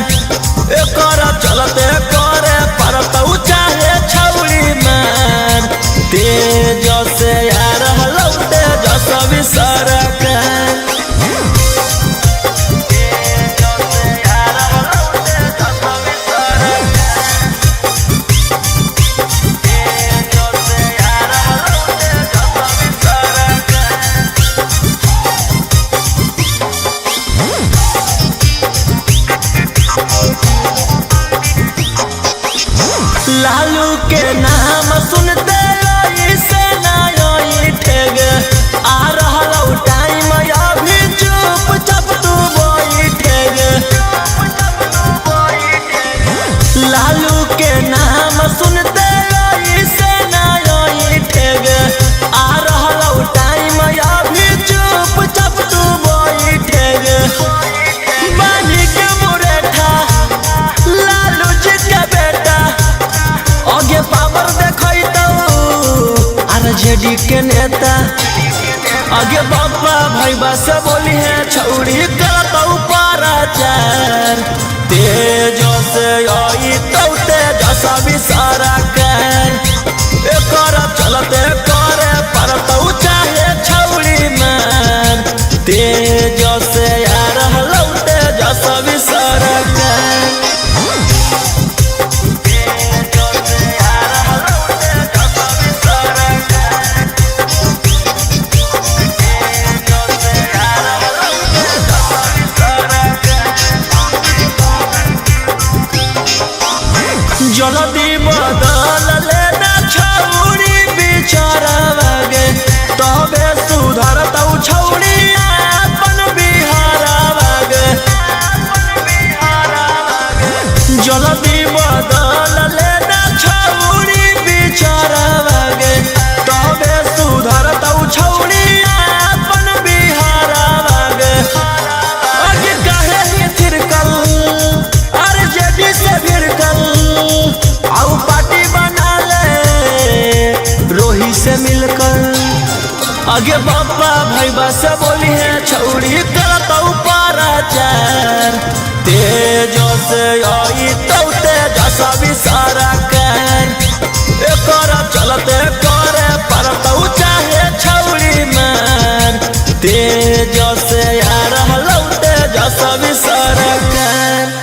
एकर चलते करे परता हूँ चाहे छौड़ी मार तेजो से यार हलो तेजसा भी सारा कर। लालू के नाम सुनते से नई ठेग आ रहा टाइम अभी चुपचाप तू बैठेग। लालू के नाम सुनते से नई ठेग आ रहा टाइम अभी चुपचाप तू बैठेग। बानी के मुरेठा लालू जी के बेटा आगे पावर देखई तो आरजेडी के नेता आगे बापा भाई बस बोली है छौड़ी करता हूँ पाराचार तेजो से आई तो तेजसा भी सारा कर एकर चलते करे परता हूँ चाहे छौड़ी मार तेजो से यार हलो तेजसा भी सारा कर। जल्दी बदल लेना छौड़ी बिचारा गे तबे सुधरता छौड़ी अपन बिहारा गे। जल्दी बदल लेना छौड़ी बिचारा गे तबे सुधरता छौड़ी अपन बिहारा गे। आगे काहे थिरकल आरजेडी से भिड़कल आउ पार्टी बना ले रोही से मिलकर आगे बापा भाई बस बोली है छौड़ी करता हूँ पाराचार तेजो से आई तो तेजसा भी सारा कर एकर चलते करे परता हूँ चाहे छौड़ी मार तेजो से यार हलो तेजसा भी सारा कर।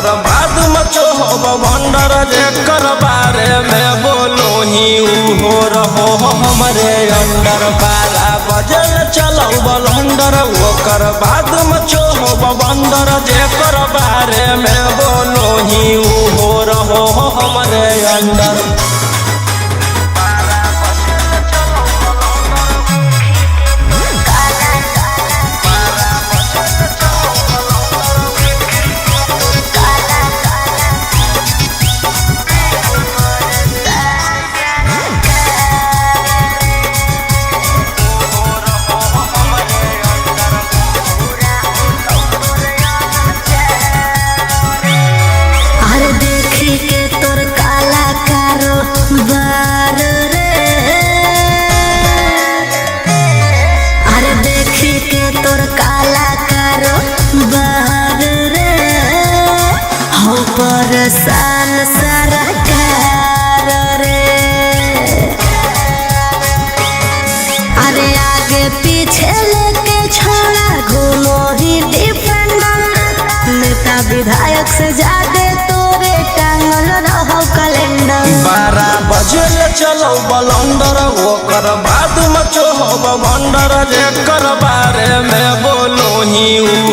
ओकर बाद मचो भंडर जेकर बारे में बोलो ही हो रहो हमरे अंडर बारा बजल चलो बलंडर ओकर बाद मचो भंडर जेकर बारे में बोलो ही हो रहो हमरे अंडर। सान सरकार रे अरे आगे पीछे लेके छोड़ा घूमो ही डिफेंडर नेता विधायक से ज्यादा तोरे टांगल रहो कैलेंडर। 12 बजे चलो बलंडर ओकर बाद मचो भंडर जेकर बारे में बोलो ही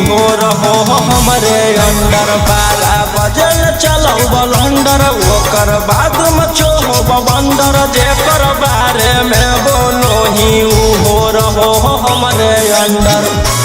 हो रहो हमरे अंडर। 12 बजे चलो बलंडर ओकर बाद मचो भंडर जेकर बारे में बोलो ही हो रहो हमरे अंडर।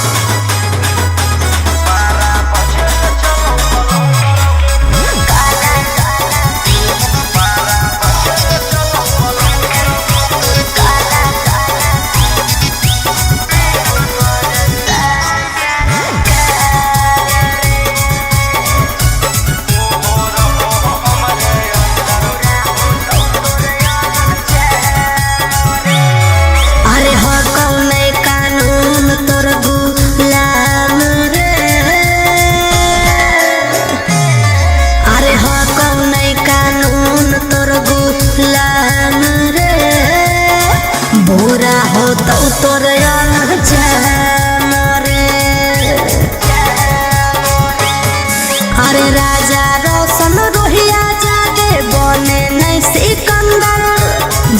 अरे राजा रोशन रोहिया जादे बने नहीं सिकंदर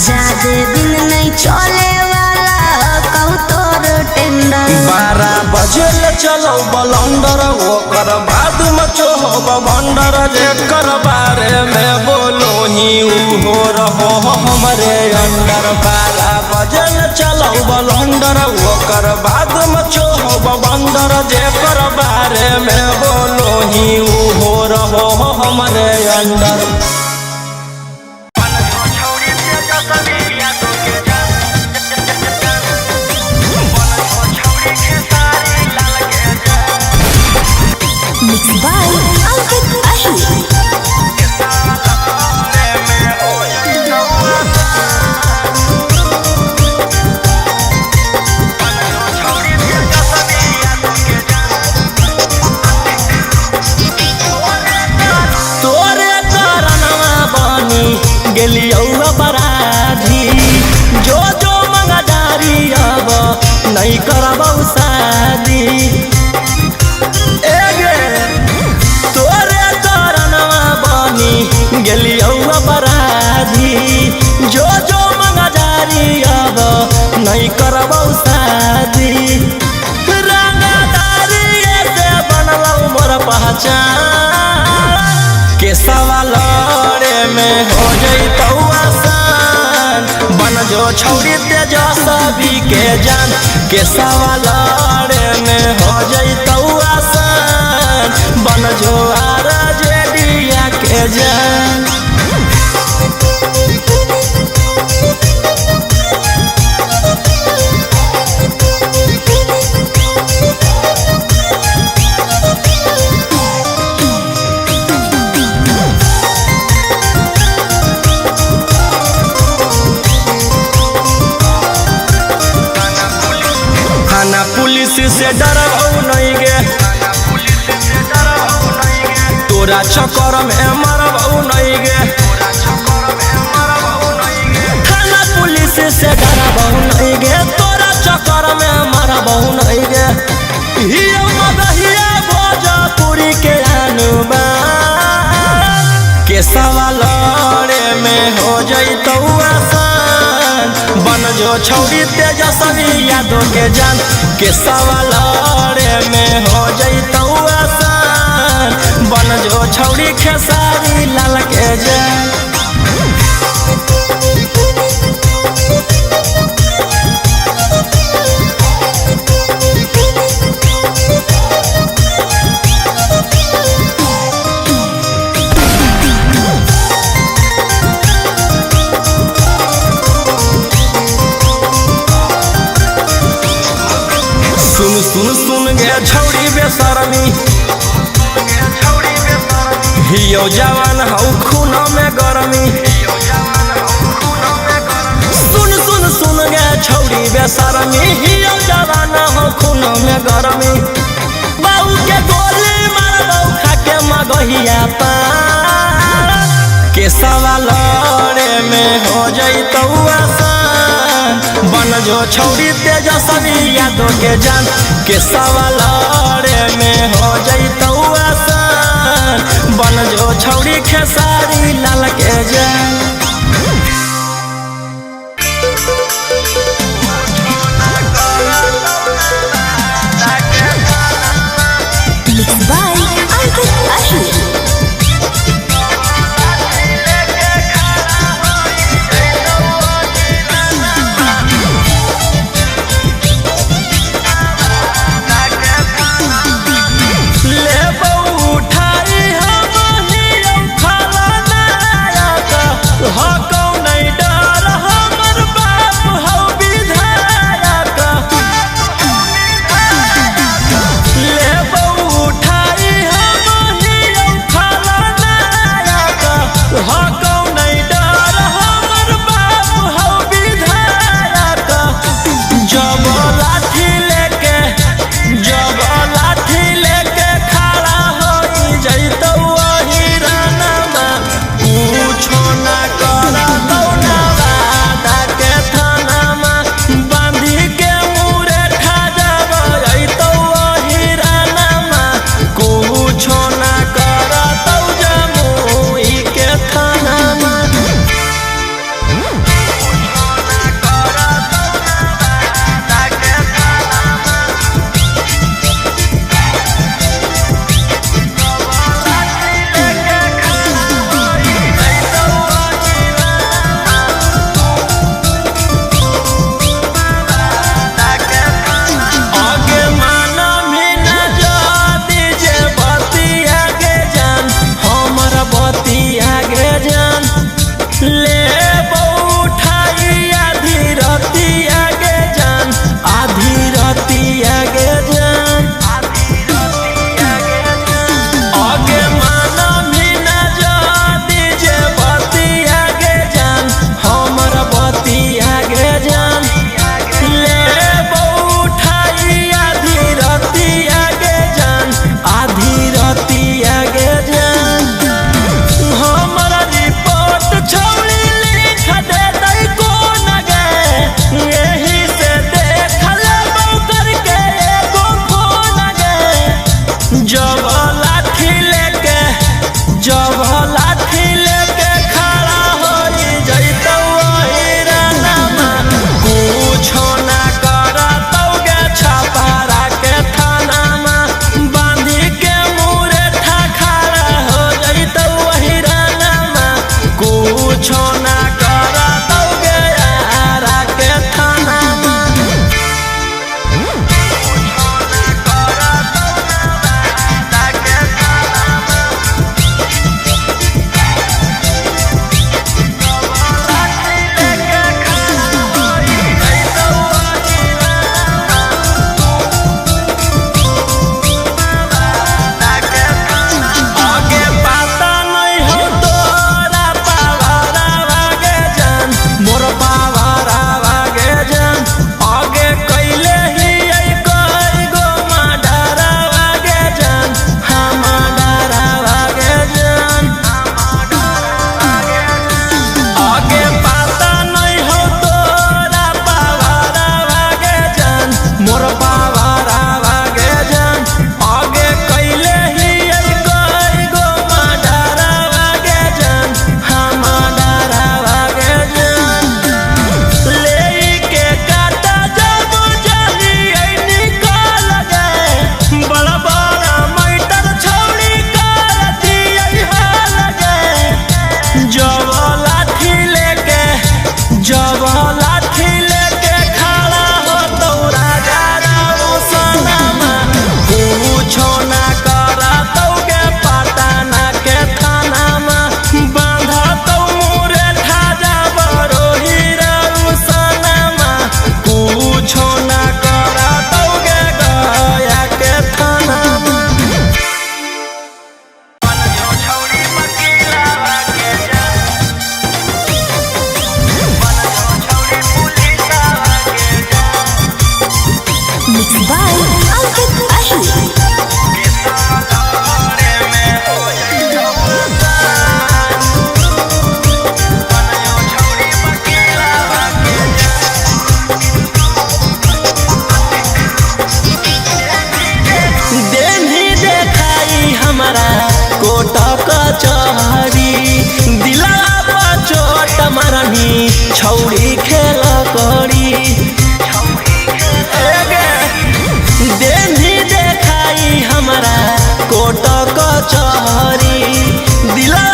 जादे दिन नहीं चले वाला कहू तोर टेंडर। 12 बजे चलो बलंडर ओकर बाद मचो भंडर जेकर बारे में बोलो ही हो रहो हमरे अंडर। 12 बजे चलो बलंडर ओकर बाद मचो भंडर जेकर बारे में बोलो ही हो रहो हमरे under. Mixed by Ankit Ahir। गेलियौआ बराधी जो जो मंगदारी अब नहीं करबौ शादी तोरे तरनवा बनी गेलियौआ बराधी जो जो मंगदारी अब नहीं करबौ शादी रंगदारी से बनलौ मोर पहचान के सवाल में हो जैतौ आसान बन जो छौरी तेजस्वी के जान के सवाल में हो जैतौ आसान बन जो आरजेडिया के जान। पुलिस से डरबौ नहीं गे तोरा चक्कर में मरबौ नहीं गे थाना पुलिस से डरबौ नहीं गे तोरा चक्कर में मरबौ नहीं गे भोजपुरी के अनुमान छौड़ी तेजस्वी यादव के जान के सवाल में हो जैतौ आसान बन जो छौड़ी खेसारी लाल के जान। सुन सुन सुन गे छौड़ी बेशरमी हियो जवान हौ खून में गरमी। सुन सुन सुन गे छौड़ी बेशरमी हियो जवान हौ खून में गरमी। बाऊ के गोली मार बाऊ खा के मगहिया पार के सवाल में हो जैतौ आसान बन जो छौड़ी तेजस्वी यादव के जान के सवाल में हो जैतौ आसान बन जो छौड़ी खेसारी लाल के जान। Mixed by Ankit Ashur. देनी देखाई हमारा कोट कचहरी दिला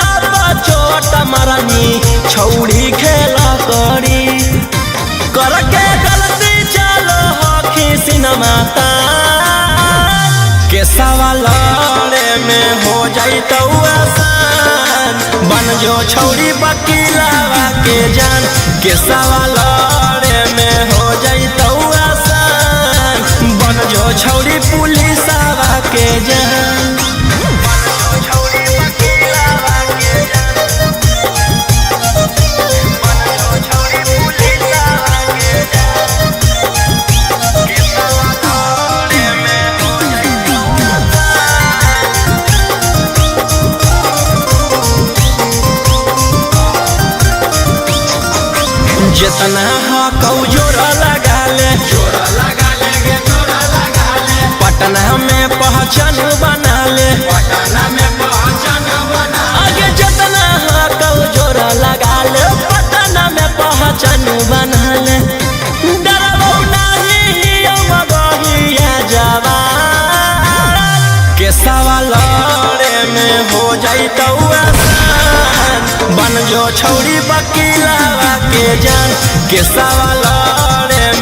चोट मरनी छौड़ी खेला करी करके गलती चलो हखी सिनेमा के सवाल में हो जाई तो आसान बन जो छौड़ी वकीलावा के जान के सवाल में हो जाई तो आसान बन जो छौड़ी पुलिसवा के जान जितना हकौ जोरा लगा ले पटना में पहचान बना ले आगे जितना हकौ जोरा लगा ले पटना में पहचान बना ले डरबो नहीं मगहिया जवान के सवाल में हो जाई तो आसान बन जो छौड़ी वकीलावा के जान के सवाल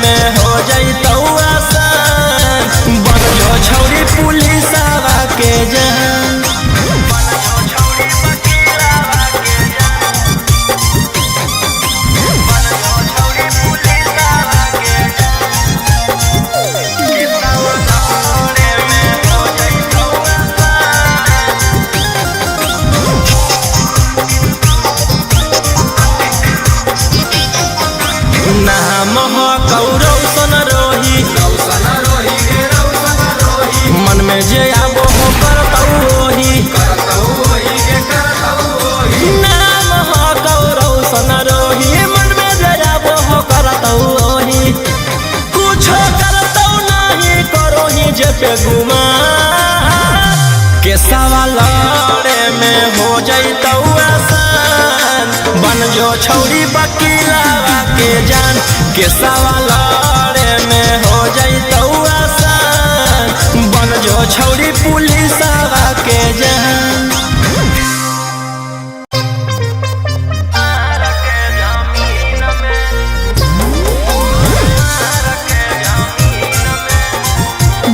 में हो जाई तो आसान बन जो छौड़ी पुलिसवा के जान नाम कौरव सन रोही मन में जे आबो हो करतौ ओही नाम कौरव सन रोही मन में जे आबो हो करतौ ओही कुछ करतौ नहीं करोही जे पे गुमा के सवाल में हो जाइतौ आसान बन जो छौड़ी वकीलावा के जान के सवाल में हो जाइतौ आसान बन जो छौड़ी पुलिसवा के जान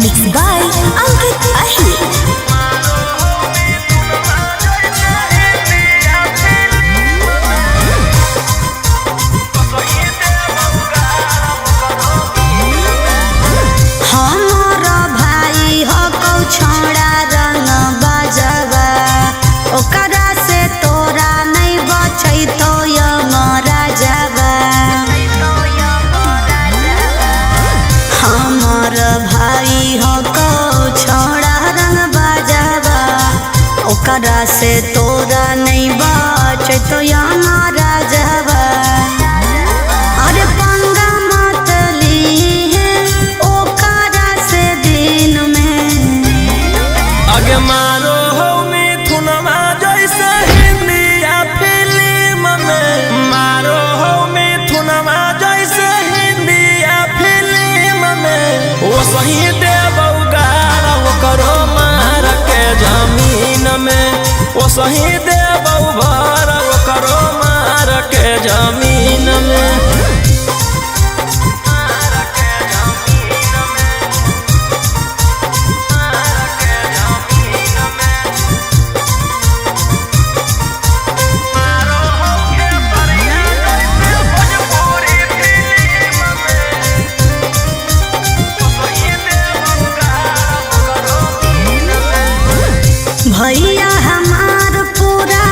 Mixed by Ankit Ahir. हमारा भाई हो कौ छोड़ा रंग बजवा ओकरा से तोरा नहीं बचै तो यमरा जावा हमार भाई हो कौ छोड़ा रंग बजवा ओकरा से तोरा नहीं बचै तो यमरा जावा अरे पंगा मत लीहे ओकरा से दिन में आगे मारो हो मिथुनमा जैसे हिंदिया फिल्म में मारो हो मिथुनमा जैसे हिंदिया फिल्म में वो सही देबौ गारा वो करो मार के जमीन में वो सही देबौ भरा वो करो मार के जमीन में भैया हमार पूरा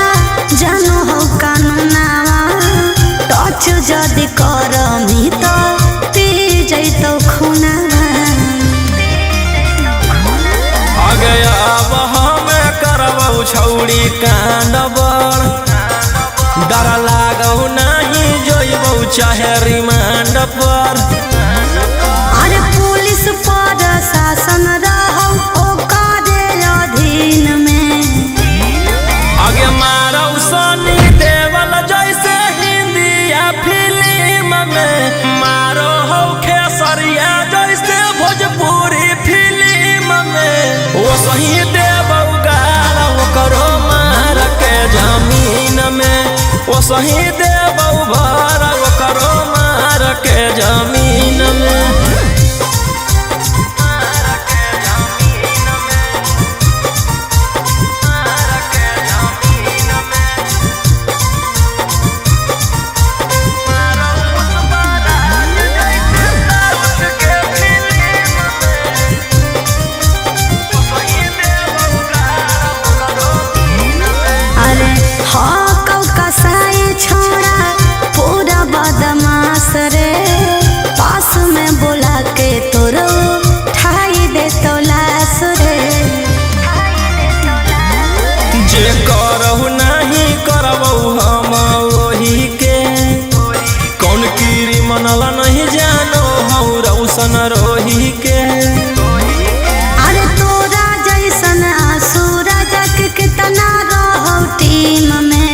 जानो हो कानूनावा टच जदि करमी तो पी जैतौ खुनावा आगे अब हमें करबौ छौड़ी कांड बड़ डर लागौ नहीं जोइबौ चाहे रिमांड पर अरे पुलिस पर शासन रहौ ओकरे अधीन में आगे मारौ सनी देवल जैसे हिंदिया फिल्म में मारो हो खेसरिया जैसे भोजपुरी फिल्म सही देबौ गाड़ ओकरो मार के जमीन में ओ सही देबौ भर ओकरो मार के जमीन में बदमाश रे पास में बोला के तोरो ठाई दे तो लाश रे जे करहु नहीं करबौ हम ओही के कौन कीरी मनला नहीं जानो हौ रौशन रोही के अरे तोरा जैसन सूरज के कितना रहो टीम में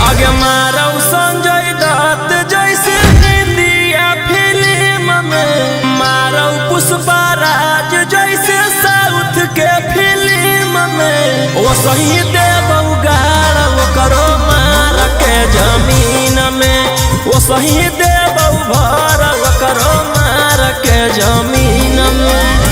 आगे मारौ संजय दत्त जैसे इंडिया फिल्म में मारौ पुष्पा राज जैसे साउथ के फिल्म में ओ सही देबौ गाड़ ओकरो मार के जमीन में ओ सही देबौ भर ओकरो मार के जमीन में।